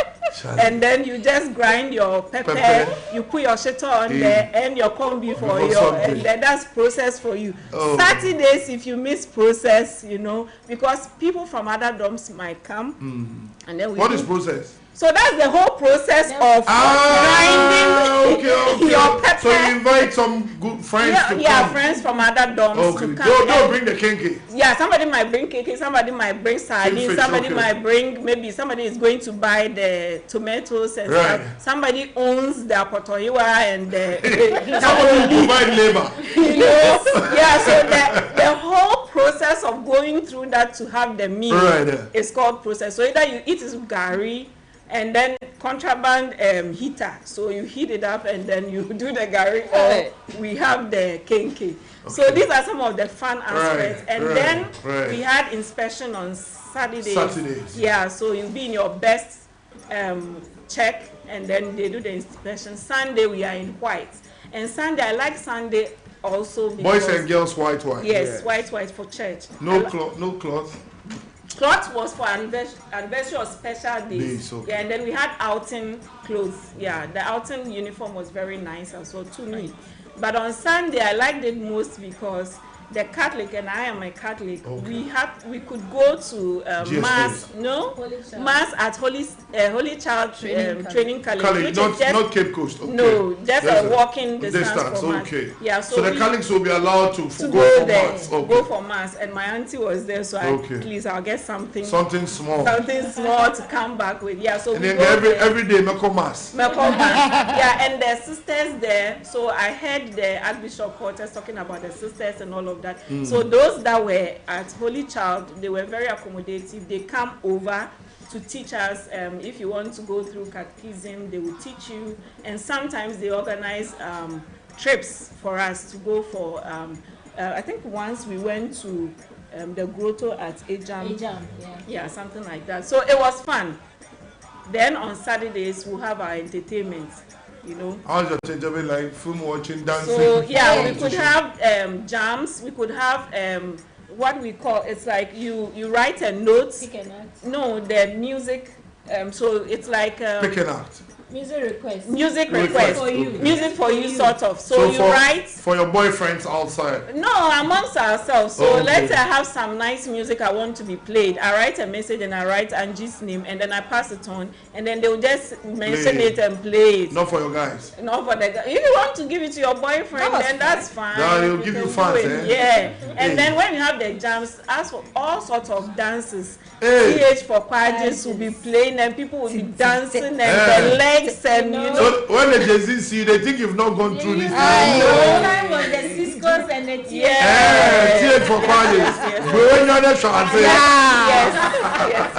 and then you just grind your pepper, you put your shito on there, and your corned beef for your, and then that's process for you. Saturdays, if you miss process, you know, because people from other dorms might come, and then we What is process? So that's the whole process of grinding your pepper. So you invite some good friends to come? Yeah, friends from other dorms to come. Don't bring the kinky. Yeah, somebody might bring kinky, somebody might bring sardines, somebody might bring, maybe somebody is going to buy the tomatoes and stuff. Somebody owns the apotoiwa and somebody will buy labor. Yeah, so the whole process of going through that to have the meal is called process. So either you eat it with gari, and then contraband heater, so you heat it up and then you do the gari, or we have the kenke. So these are some of the fun aspects. And then we had inspection on Saturdays. Yeah, so you'll be in your best check, and then they do the inspection. Sunday we are in white, and Sunday I like Sunday also because boys and girls white. Yes, white for church. No cloth. Cloth was for anniversary or special days. Yeah, and then we had outing clothes. Yeah, the outing uniform was very nice also to me. But on Sunday, I liked it most because the Catholic, and I am a Catholic, we could go to mass, mass at Holy Child Training College. Not Cape Coast. Okay. No, just a walking distance from mass. Yeah, so the Catholics will be allowed to go for mass. Go for mass, and my auntie was there, so please, I'll get something small to come back with. Yeah, so and then every day Meko mass. Yeah, and the sisters there. So I heard the Archbishop Porters talking about the sisters and all of that. So those that were at Holy Child, they were very accommodative. They come over to teach us. If you want to go through catechism, they will teach you. And sometimes they organize trips for us to go for. I think once we went to the grotto at Ejam. Yeah, something like that. So it was fun. Then on Saturdays we'll have our entertainment. How's your change like film watching, dancing? So yeah, we could have jams. We could have what we call, it's like you write a note. No, the music. So it's like pick an act. Music request for you. Music for you, sort of. So you write for your boyfriends outside. No, amongst ourselves. So let's say I have some nice music I want to be played. I write a message and I write Angie's name, and then I pass it on, and then they'll just mention it and play it. Not for your guys. Not for the guys. If you want to give it to your boyfriend, then that's fine. No, they'll give you fans. Yeah. And then when you have the jams, ask for all sorts of dances. TH for Quadris will be playing, and people will be dancing, and the legs, and So when the Jay-Z see you, they think you've not gone through this. Time was the Cisco's and the TH. TH for Quadris.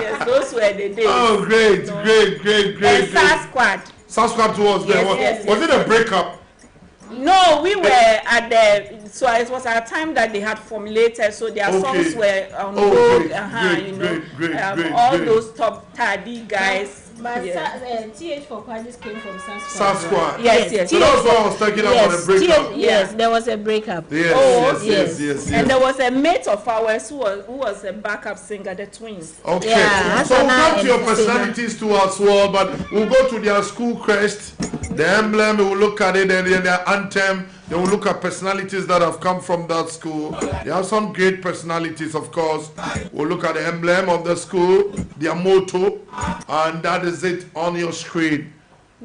Yes, those were the days. Oh, great. And Sasquatch was there. Was it a breakup? No, we were at the, so it was at a time that they had formulated, so their songs were on vogue, great, all those top tardy guys. But TH for Quadris came from Sasquatch. Yes. So that's what I was talking about, a breakup. Yes, there was a breakup. Yes. And there was a mate of ours who was a backup singer, the twins. Okay. Yeah, so we'll come to your personalities too as well, but we'll go to their school crest, the emblem, we'll look at it, and then their anthem. Then we'll look at personalities that have come from that school. They have some great personalities, of course. We'll look at the emblem of the school, their motto, and that is it on your screen.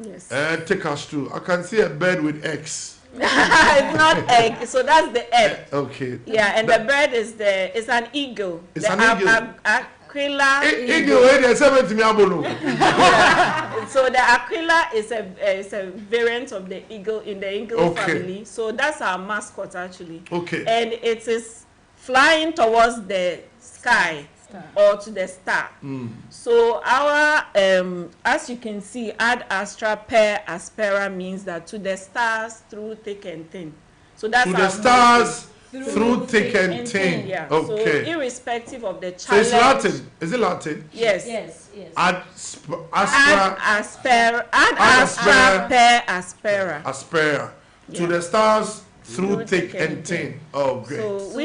Yes. And take us through. I can see a bird with eggs. It's not egg, so that's the egg. Okay. Yeah, and the bird is it's an eagle. It's an eagle. Aquila eagle. So the Aquila is a variant of the eagle in the eagle family. So that's our mascot actually. Okay. And it is flying towards the sky or to the star. So our as you can see, ad astra per aspera means that to the stars through thick and thin. So that's to the stars through thick and thin. Yeah. Okay. So irrespective of the challenge. So it's Latin. Is it Latin? Yes. Ad astra per aspera. Aspera. To the stars through thick and thin. Oh, great.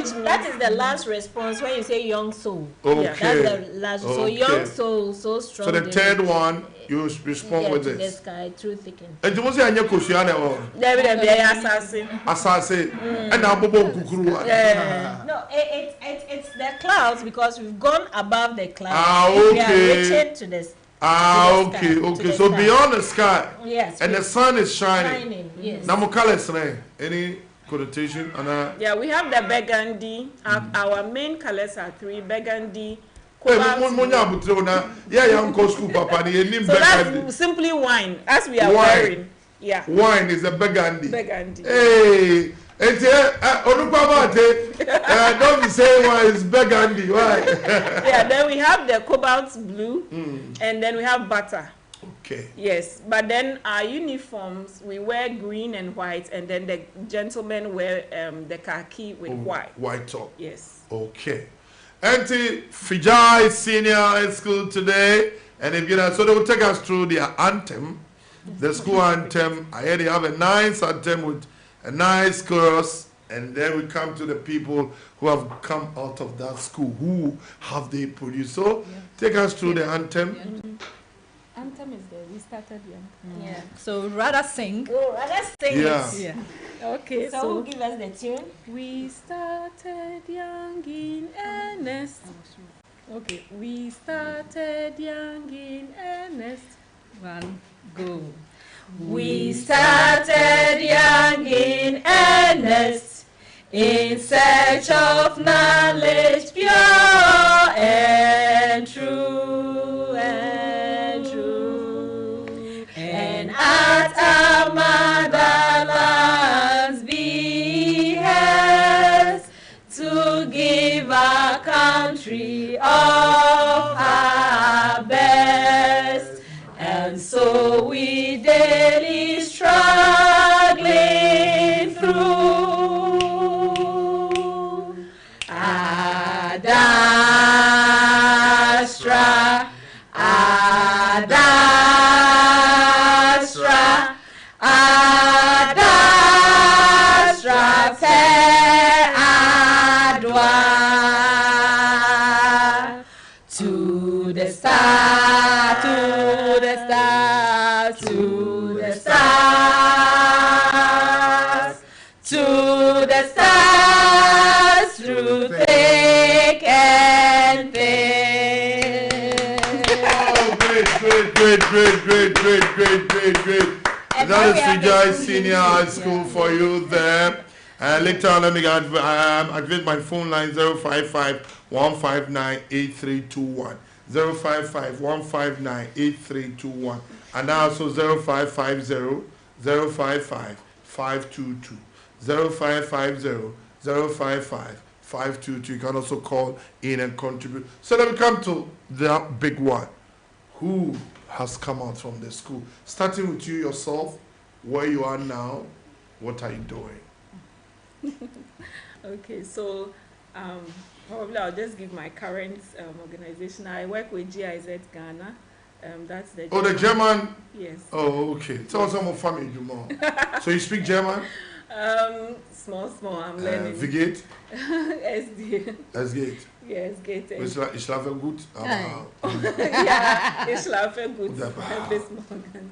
So that is the last response when you say young soul. Okay. That's the last. So young soul, so strong. So the third one, you respond with this. this. The sky through thick and thin. And you must say anya kosuane o. Assassin. And now bobo kukuru. No, it's the clouds because we've gone above the clouds. Okay. We are reaching to this. Okay, okay. So beyond the sky. Yes. And the sun is shining. Yes. Any connotation? Yeah, we have the burgundy. Our main colors are 3: burgundy. So that's simply wine, as we are wearing. Yeah. Wine is a burgundy. Burgundy. Hey, don't be saying why it's burgundy. Why? Yeah, then we have the cobalt blue, and then we have butter. Okay. Yes, but then our uniforms, we wear green and white, and then the gentlemen wear the khaki with white. White top. Yes. Okay. Auntie Fijai Senior High School today, and if you know, so they will take us through their anthem, the school anthem. I hear they have a nice anthem with a nice chorus, and then we come to the people who have come out of that school. Who have they produced? So take us through the anthem. Anthem is there. We started young. Yeah. So rather sing. Oh, rather sing. Yeah. Okay. So give us the tune. We started young in earnest. Okay. We started young in earnest. One, go. We started young in earnest, in search of knowledge pure and true and true. And at our motherland's behest, to give our country of our best. And so we daily struggling through. Adastra, Adastra, Adastra, Te Adwa. To the star, to the stars, to the stars, to the stars, through thick and thin. Oh, great. That is Fijai Senior High School for you there. Later on, let me activate my phone line 055-159-8321. 055-159-8321. And also 0550-055-522. 0550-055-522. You can also call in and contribute. So let me come to the big one. Who has come out from the school? Starting with you yourself, where you are now, what are you doing? Okay, so probably I'll just give my current organization. I work with GIZ Ghana. That's the the German? Yes. Oh, okay. Tell us some family, Jumon. So you speak German? Small. I'm learning. Vigate? SD. SGate. Yes, Gate. Ich schlafe gut. Ja, ich schlafe gut.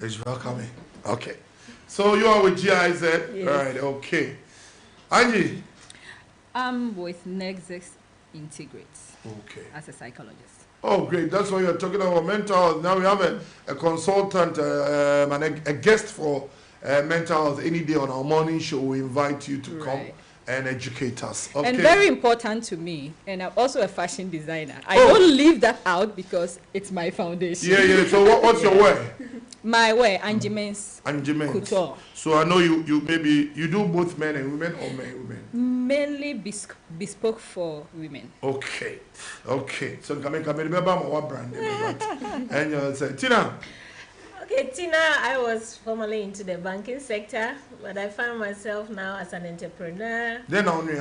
Ich welcome. Okay. So you are with GIZ? Yes. Right, okay. Angie? I'm with Nexus Integrates. Okay. As a psychologist. Oh, great. That's why you're talking about mental health. Now we have a consultant and a guest for mental health any day on our morning show. We invite you to come and educate us. Okay. And very important to me, and I'm also a fashion designer. I don't leave that out because it's my foundation. Yeah. So what's your way? My way, Angie Men's Couture. So I know you maybe you do both men and women or men and women? Mainly bespoke for women. Okay. So come remember my brand. And you say, Tina. Okay, Tina, I was formerly into the banking sector, but I find myself now as an entrepreneur. Then only.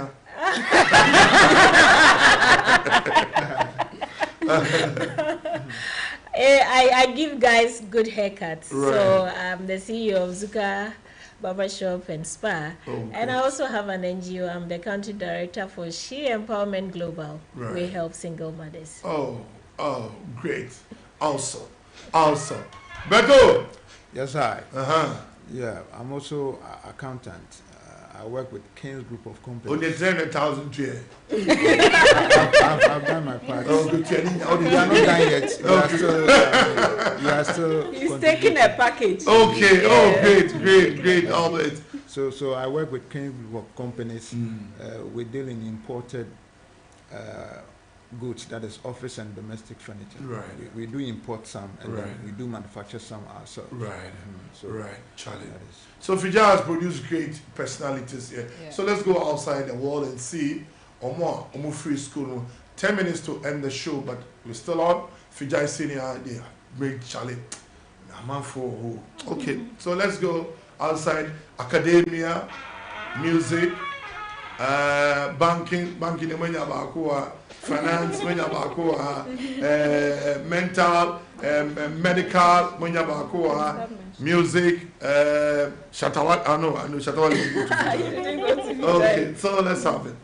I give guys good haircuts. Right. So I'm the CEO of Zuka Barbershop and Spa. And I also have an NGO. I'm the country director for She Empowerment Global. Right. We help single mothers. Oh, great. Awesome. Beto. Yes, I. Yeah, I'm also an accountant. I work with King's Group of Companies. On the 300,000 here. I've done my part. Oh, good. We are not done yet. We I still. He's taking a package. Okay. Oh, great, Albert. So I work with chemical companies. We deal in imported goods, that is office and domestic furniture. Right. We do import some, and then we do manufacture some ourselves. Right. So Charlie. So Fijai has produced great personalities here. Yeah. So let's go outside the wall and see Omo Free School. 10 minutes to end the show, but we're still on. Fijai Senior, they great Charlie. Okay, so let's go outside. Academia, music, banking, finance, mental, medical, music, Shatawal. I know Shatawal. Okay, so let's have it.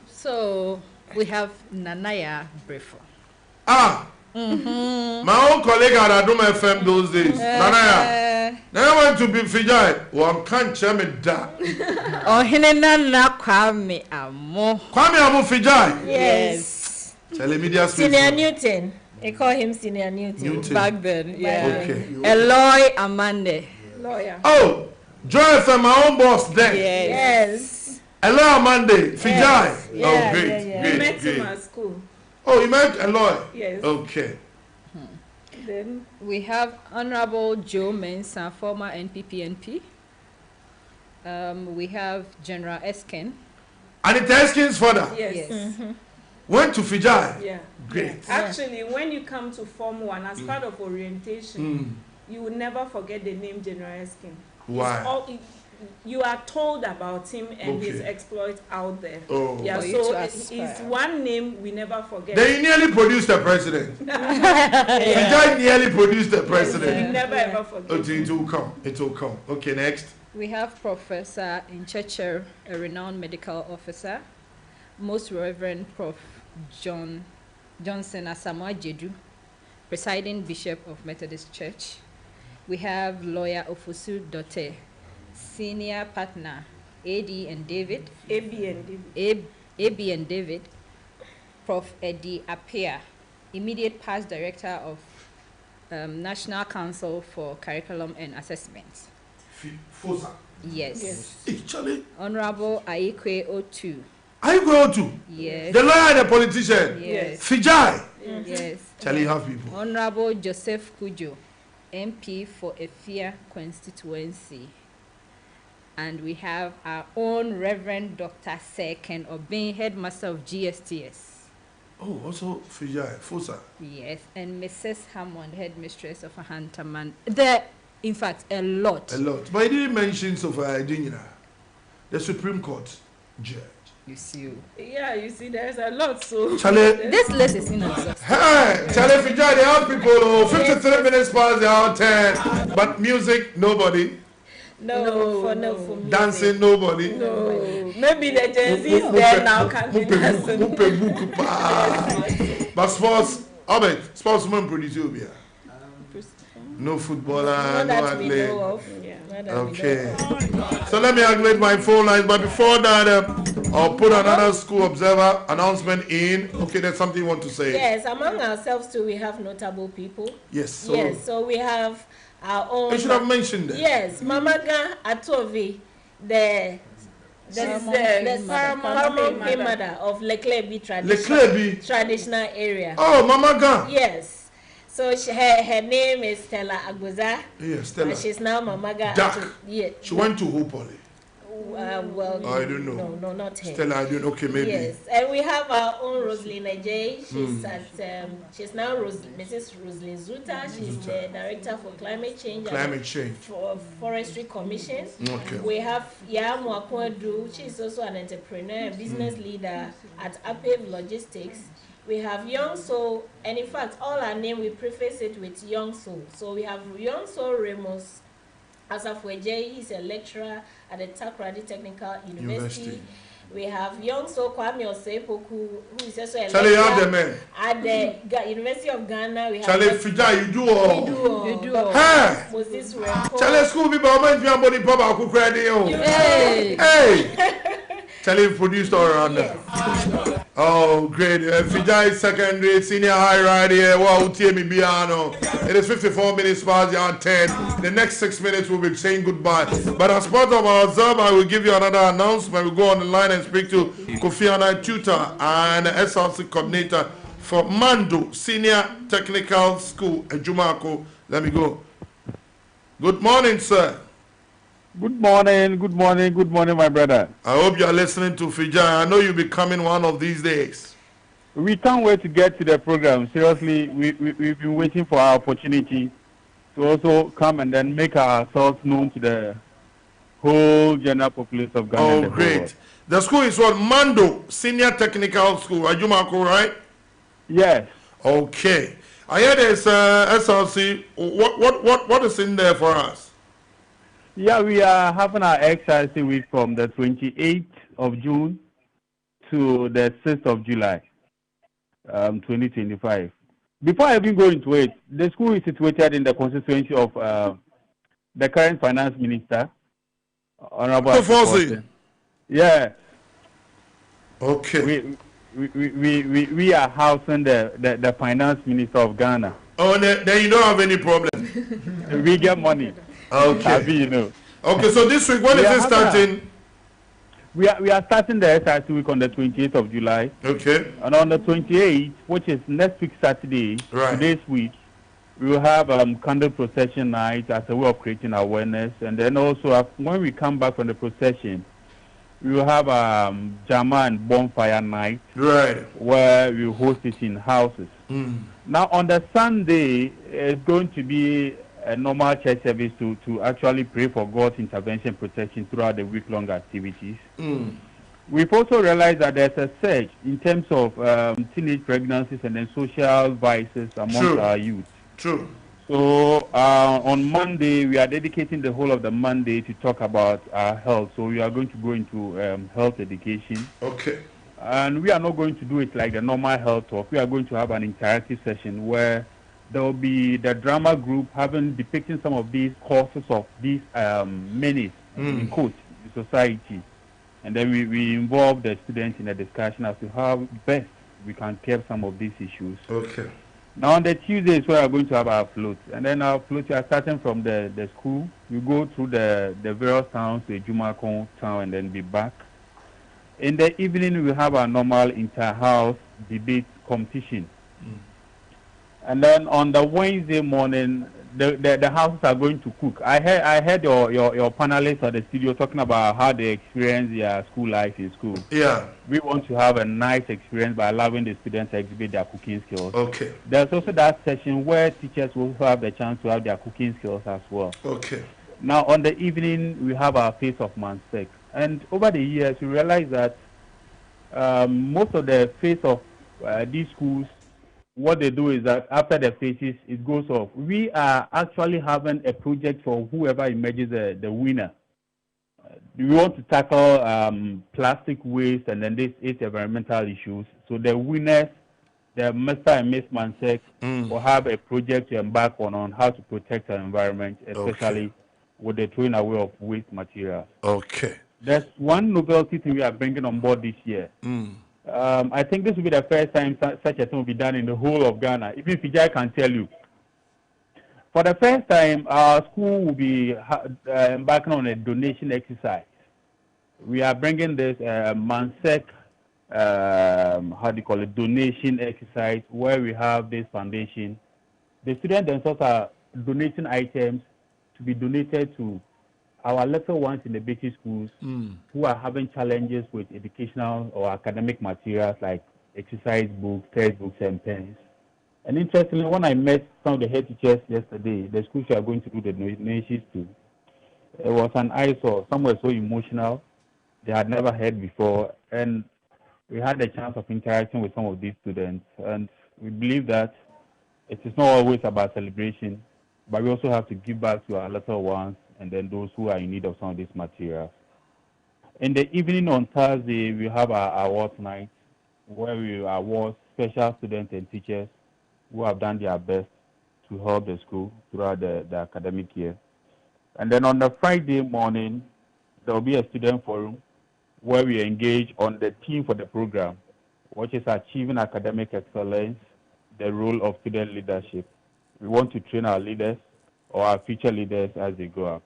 So we have Nanaya Brefo. My own colleague at Adum FM those days. Nanaya. Now I want to be Fijai. One can't tell me that. Oh, Hinena Kwame Amo. Kwame Amo Fijai. Yes. Telemedia Senior Newton. They call him Senior Newton. Back then, yeah. Okay. Eloy Amande. Lawyer. Oh, Joy FM, my own boss then. Yes. Eloy Amande, Fijai. Yes. Oh, great. We met him at school. Oh, you met Eloy? Yes. Okay. Then we have Honorable Joe Mensah, former NPPNP. We have General Esken. And it Esken's father? Yes. Went to Fijai? Yeah. Great. Actually, when you come to Form 1 as part of orientation, you will never forget the name General Esken. Why? You are told about him and his exploits out there. Oh. Yeah, so it's one name we never forget. They nearly produced the president. Fijai nearly produced the president. We never ever forget. Okay, it will come. It will come. Okay, next. We have Professor Inchecher, a renowned medical officer. Most Reverend Prof. Johnson Asamoah Jedu, presiding Bishop of Methodist Church. We have Lawyer Ofosu Dote, senior partner, AB and David. Prof. Eddie Apia, immediate past director of National Council for Curriculum and Assessment. FOSA. Yes. Actually. Honorable Aikwe Otu. Aikwe Otu? Yes. The lawyer and the politician? Yes. Fijai? Yes. Charlie, you have people. Honorable Joseph Kujo, MP for Efia constituency. And we have our own Reverend Dr. Seken Obin, headmaster of GSTS. Oh, also Fijai, FOSA. Yes, and Mrs. Hammond, headmistress of Ahantaman. There, in fact, a lot. A lot. But I didn't mention Sofa, the Supreme Court judge. You see. Yeah, you see, there's a lot. So Charlie, this list is inexhaustible. Hey, Charlie Fijai, they have people, 53 minutes past the hour 10. But music, nobody. No, dancing, nobody. No, maybe the Gen Z's there now can be dancing. But sports, sports man produce you here. No footballer, no athlete. Okay. So let me activate my phone lines. But before that, I'll put another school observer announcement in. Okay, there's something you want to say. Yes, among ourselves too, we have notable people. Yes. So we have our own. I should have mentioned that. Yes, Mamaga Atovi, the paramount mother of Leklebi traditional area. Oh, Mamaga. Yes. So her name is Stella Aguza. Yes, Stella. And she's now Mamaga. Yeah. She went to who, Polly? Well, I don't know. No, not her. Stella, I don't. Okay, maybe. Yes, and we have our own Rosalina J. She's she's now Mrs. Rosalyn Zuta. She's the director for climate change. For Forestry Commission. Okay. We have Yam Wakwedu. She's also an entrepreneur and business leader at Apave Logistics. We have Young Soul, and in fact, all our name we preface it with Young Soul. So we have Young Soul Ramos Asafweje. He's a lecturer at the Takoradi Technical University. We have Young Soul Kwame Osepoku, who is also a lecturer at the University of Ghana. We have Charlie Fijai, you do all. You do all. Hey! Moses Rempo. Charlie school people are meant to be body papa who credit you. Hey! Charlie produced all around there. Oh, great. Fijai Secondary, Senior High right here. Wow, TMI Biano. It is 54 minutes past the hour 10. The next 6 minutes we'll be saying goodbye. But as part of our observe, I will give you another announcement. We'll go on the line and speak to Kofi Annan, tutor and SRC coordinator for Mando Senior Technical School at Jumako. Let me go. Good morning, sir. Good morning, my brother. I hope you are listening to Fijai. I know you'll be coming one of these days. We can't wait to get to the program. Seriously, we've been waiting for our opportunity to also come and then make ourselves known to the whole general populace of Ghana. Oh, great. The school is what? Mando Senior Technical School, Ajumako, right? Yes. Okay. I hear there's SRC. What is in there for us? Yeah, we are having our XRC week from the 28th of June to the 6th of July, 2025. Before I even go into it, the school is situated in the constituency of the current finance minister, Honorable Augustine. Yeah. Okay. We are housing the finance minister of Ghana. Oh, then you don't have any problem. We get money. Okay. You know. Okay, so this week, when is it starting? We are starting the SRC week on the 28th of July. Okay. And on the 28th, which is next week Saturday, today's week, we will have candle procession night as a way of creating awareness. And then also, when we come back from the procession, we will have Jama and bonfire night. Right. Where we host it in houses. Now, on the Sunday, it's going to be a normal church service to actually pray for God's intervention protection throughout the week-long activities. We've also realized that there's a surge in terms of teenage pregnancies and then social vices among our youth. True. So on Monday, we are dedicating the whole of the Monday to talk about our health. So we are going to go into health education. Okay. And we are not going to do it like the normal health talk. We are going to have an interactive session where there will be the drama group depicting some of these causes of these menace in quotes in society. And then we involve the students in a discussion as to how best we can curb some of these issues. Okay. Now on the Tuesdays, we are going to have our float. And then our float, we are starting from the school. We go through the various towns to Jumako town and then be back. In the evening, we have our normal inter-house debate competition. And then on the Wednesday morning, the houses are going to cook. I heard your panelists at the studio talking about how they experience their school life in school. Yeah. We want to have a nice experience by allowing the students to exhibit their cooking skills. Okay. There's also that session where teachers will have the chance to have their cooking skills as well. Okay. Now on the evening, we have our Face of Mansek. And over the years, we realize that most of the face of these schools, what they do is that after the faces, it goes off. We are actually having a project for whoever emerges the winner. We want to tackle plastic waste and then these environmental issues. So the winners, the Mr. and Miss Mansek, will have a project to embark on how to protect our environment, especially with the throwing away of waste materials. Okay. There's one novelty thing we are bringing on board this year. I think this will be the first time such a thing will be done in the whole of Ghana. Even Fijai can tell you. For the first time, our school will be embarking on a donation exercise. We are bringing this Mansek, donation exercise, where we have this foundation. The students themselves are donating items to be donated to our little ones in the basic schools who are having challenges with educational or academic materials like exercise books, textbooks, and pens. And interestingly, when I met some of the head teachers yesterday, the schools we are going to do the donations to, it was an eyesore. Some were so emotional, they had never heard before. And we had the chance of interacting with some of these students. And we believe that it is not always about celebration, but we also have to give back to our little ones and then those who are in need of some of these materials. In the evening on Thursday, we have our awards night, where we award special students and teachers who have done their best to help the school throughout the academic year. And then on the Friday morning, there will be a student forum where we engage on the theme for the program, which is achieving academic excellence, the role of student leadership. We want to train our leaders or our future leaders as they grow up.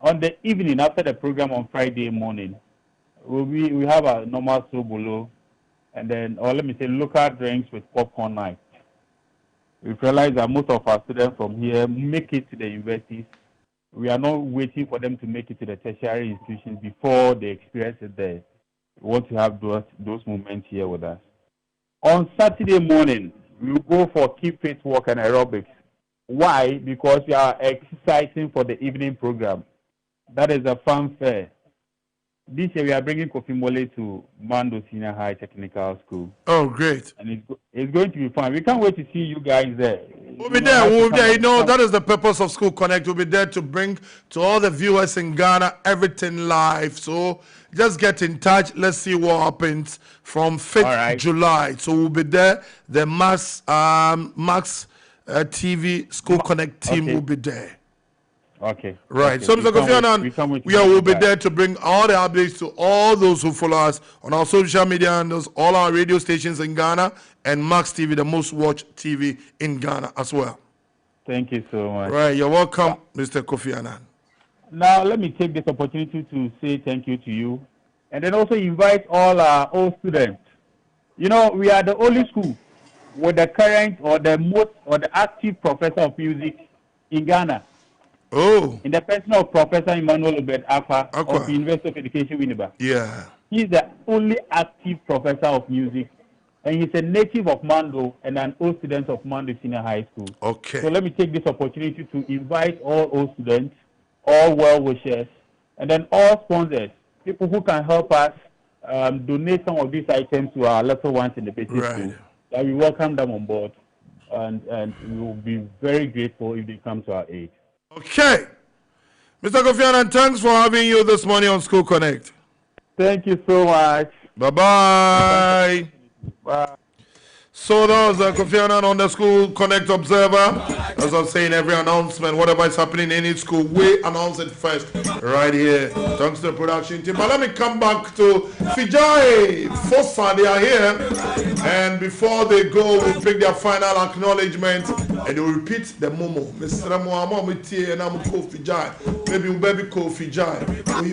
On the evening after the program on Friday morning, we have a normal sobolo, and then, or let me say, local drinks with popcorn night. We've realized that most of our students from here make it to the universities. We are not waiting for them to make it to the tertiary institutions before they experience it there. We want to have those moments here with us. On Saturday morning, we will go for keep fit walk and aerobics. Why? Because we are exercising for the evening program. That is a fun fair. This year we are bringing Kofi Mole to Mando Senior High Technical School. Oh, great. And it's going to be fun. We can't wait to see you guys there. We'll be there. We'll be there. You know, that is the purpose of School Connect. We'll be there to bring to all the viewers in Ghana everything live. So just get in touch. Let's see what happens from 5th July. So we'll be there. The Max TV School Connect team will be there. Okay. Right. Okay. So, Mr. Kofi Annan, we will be there to bring all the updates to all those who follow us on our social media handles, all our radio stations in Ghana, and Max TV, the most watched TV in Ghana as well. Thank you so much. Right. You're welcome, Mr. Kofi Annan. Now, let me take this opportunity to say thank you to you, and then also invite all our old students. You know, we are the only school with the current or the active professor of music in Ghana. Oh. In the person of Professor Emmanuel Obed Akwa of the University of Education, Winneba. Yeah. He's the only active professor of music, and he's a native of Mando and an old student of Mando Senior High School. Okay. So let me take this opportunity to invite all old students, all well-wishers, and then all sponsors, people who can help us donate some of these items to our little ones in the basic school. That we welcome them on board, and we will be very grateful if they come to our aid. Okay. Mr. Kofi Annan, thanks for having you this morning on School Connect. Thank you so much. Bye-bye. Bye. So that was Kofi Annan on the School Connect Observer. As I'm saying, every announcement, whatever is happening in any school, we announce it first right here. Thanks to the production team. But let me come back to Fijai. Fossa, they are here. And before they go, we'll pick their final acknowledgement and they'll repeat the momo. Mr. Muhammad and I'm called Fijai. Maybe you baby call Fijai.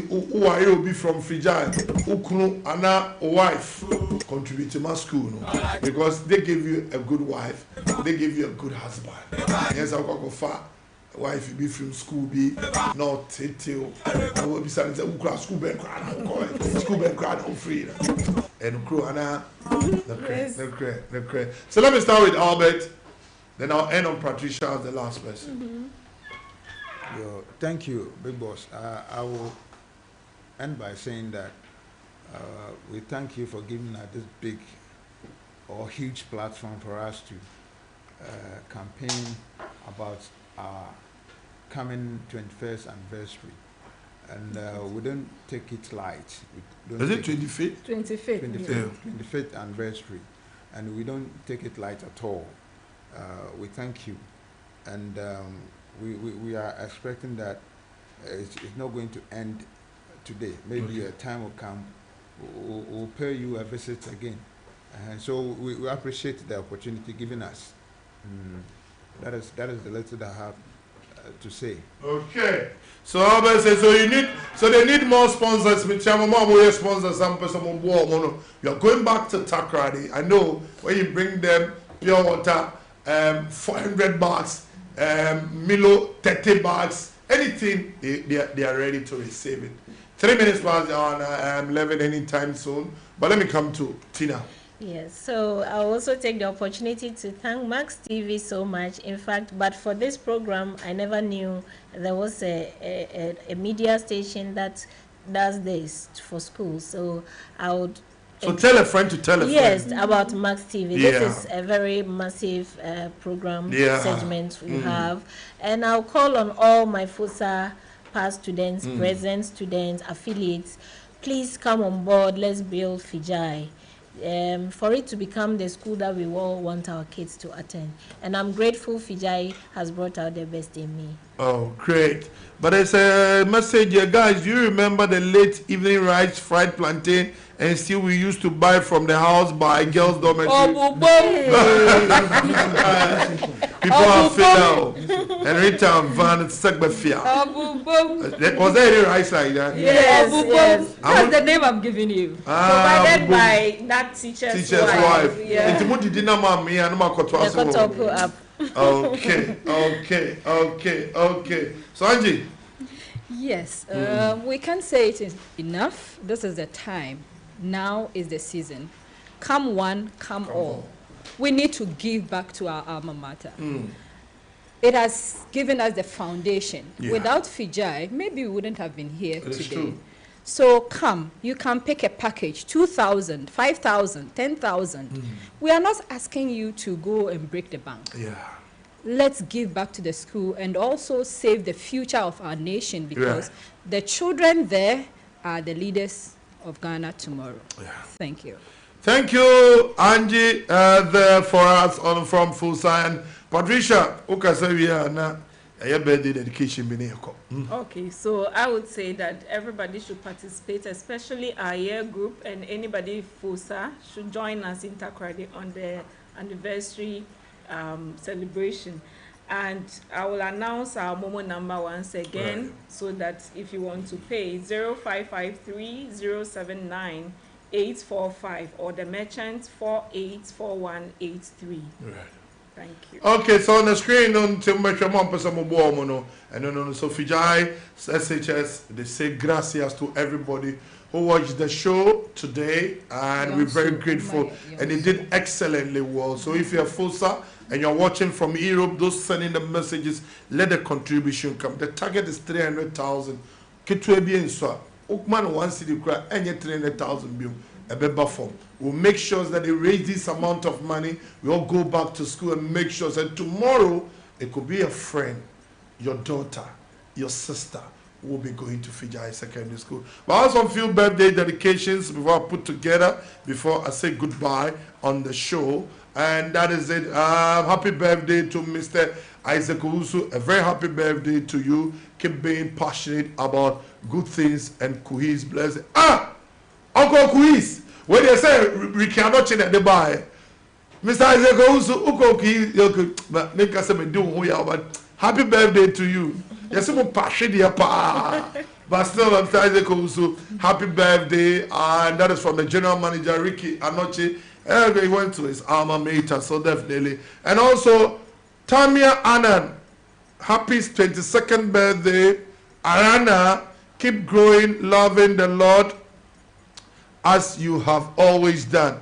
Who are you? Be from Fijai. Ukunu Anna wife contribute to my school. No? Because they give you a good wife, they give you a good husband. Yes, I'll go far. Wife you be from school be not till I will be saying school bank school bank on free and crew and so let me start with Albert, then I'll end on Patricia as the last person. Thank you, Big Boss. I will end by saying that we thank you for giving us this big or huge platform for us to campaign about our coming 21st anniversary. And we don't take it light. Is it 25th? 25th. 25th anniversary. And we don't take it light at all. We thank you. And we are expecting that it's not going to end today. Maybe a time will come, we'll pay you a visit again. So we appreciate the opportunity given us. That is the little that I have to say. Okay. So Albert says they need more sponsors. Sponsors, some person you are going back to Takrady. I know when you bring them pure water, 400 bags, Milo 30 bags, anything they are ready to receive it. 3 minutes past on 11 anytime soon. But let me come to Tina. Yes, so I'll also take the opportunity to thank Max TV so much. In fact, but for this program, I never knew there was a media station that does this for schools. So I would... So tell a friend to tell a friend. Yes, about Max TV. Yeah. This is a very massive program segment we have. And I'll call on all my FUSA past students, present students, affiliates. Please come on board. Let's build Fijai. For it to become the school that we all want our kids to attend. And I'm grateful Fijai has brought out the best in me. Oh, great. But it's a message here, guys. Do you remember the late evening rice, fried plantain, and still we used to buy from the house by girls' dormitory. People are filled out. And return van segment fear. Was there any rice like that? Yes. That's the name I'm giving you. Provided by that teacher's wife. Yeah. Okay. So Angie. Yes, we can say it is enough. This is the time. Now is the season. Come one, come all. We need to give back to our alma mater. It has given us the foundation. Yeah. Without Fijai, maybe we wouldn't have been here today. True. So come, you can pick a package, 2,000, 5,000, 10,000. We are not asking you to go and break the bank. Yeah. Let's give back to the school and also save the future of our nation, because the children there are the leaders of Ghana tomorrow. Yeah. Thank you. Thank you, Angie, there for us on from Fusa. And Patricia, birthday dedication. Okay, so I would say that everybody should participate, especially our year group, and anybody Fusa should join us in Takoradi on the anniversary celebration. And I will announce our Momo number once again, so that if you want to pay, 0553 079 845, or the merchant 484183. Thank you. Okay, so on the screen on and so Fijai SHS, they say gracias to everybody who watched the show today, and we're very grateful, and it did excellently well. So if you're Fusa and you're watching from Europe, those sending the messages, let the contribution come. The target is 300,000. Ukman 1 city cry and 300,000 bill a better form. We'll make sure that they raise this amount of money. We all go back to school and make sure that tomorrow it could be a friend, your daughter, your sister will be going to Fijai Secondary School. But I also few birthday dedications before I put together, before I say goodbye on the show. And that is it. Happy birthday to Mr. Isaac Owusu. A very happy birthday to you. Keep being passionate about good things and Kuhi's blessing. Uncle Kuhi's. When they say we cannot change the buy, Mr. Isaac Owusu, Uncle Kuhi's, make us do who you are, but happy birthday to you. Yes, I'm passionate, but still, Mr. Isaac Owusu, happy birthday. And that is from the general manager, Ricky Anoche. He went to his alma mater, so definitely. And also, Tamia Annan, happy 22nd birthday. Arana, keep growing, loving the Lord as you have always done.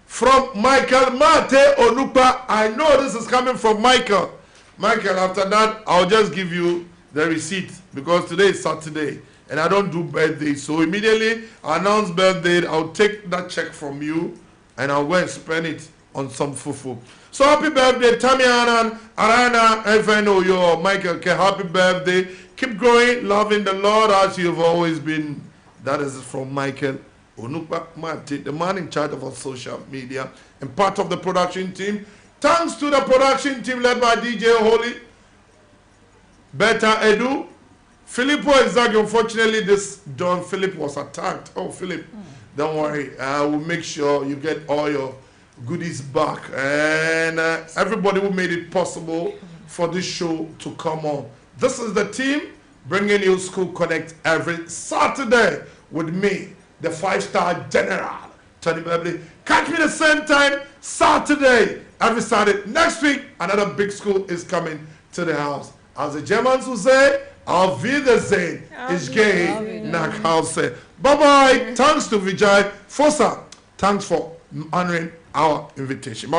From Michael Mate Onupa, I know this is coming from Michael. Michael, after that, I'll just give you the receipt, because today is Saturday and I don't do birthdays. So immediately I announce birthday, I'll take that check from you and I'll go and spend it on some fufu. So happy birthday, Tamiana, Arana, FNO, your Michael, okay, happy birthday. Keep growing, loving the Lord as you've always been. That is from Michael Onukpa Mate, the man in charge of our social media and part of the production team. Thanks to the production team led by DJ Holy, Beta Edu, Filippo Ezagi. Unfortunately, this Don Philip was attacked. Oh, Philip, don't worry. We'll make sure you get all your goodies back. And everybody who made it possible for this show to come on. This is the team bringing you School Connect every Saturday with me, the 5-star general, Tony Beverly. Catch me the same time, Saturday, every Saturday. Next week, another big school is coming to the house. As the Germans will say, Auf Wiedersehen, ich gehe nach Hause. Bye-bye. Thanks to Vijay Fosa. Thanks for honoring our invitation. Bye-bye.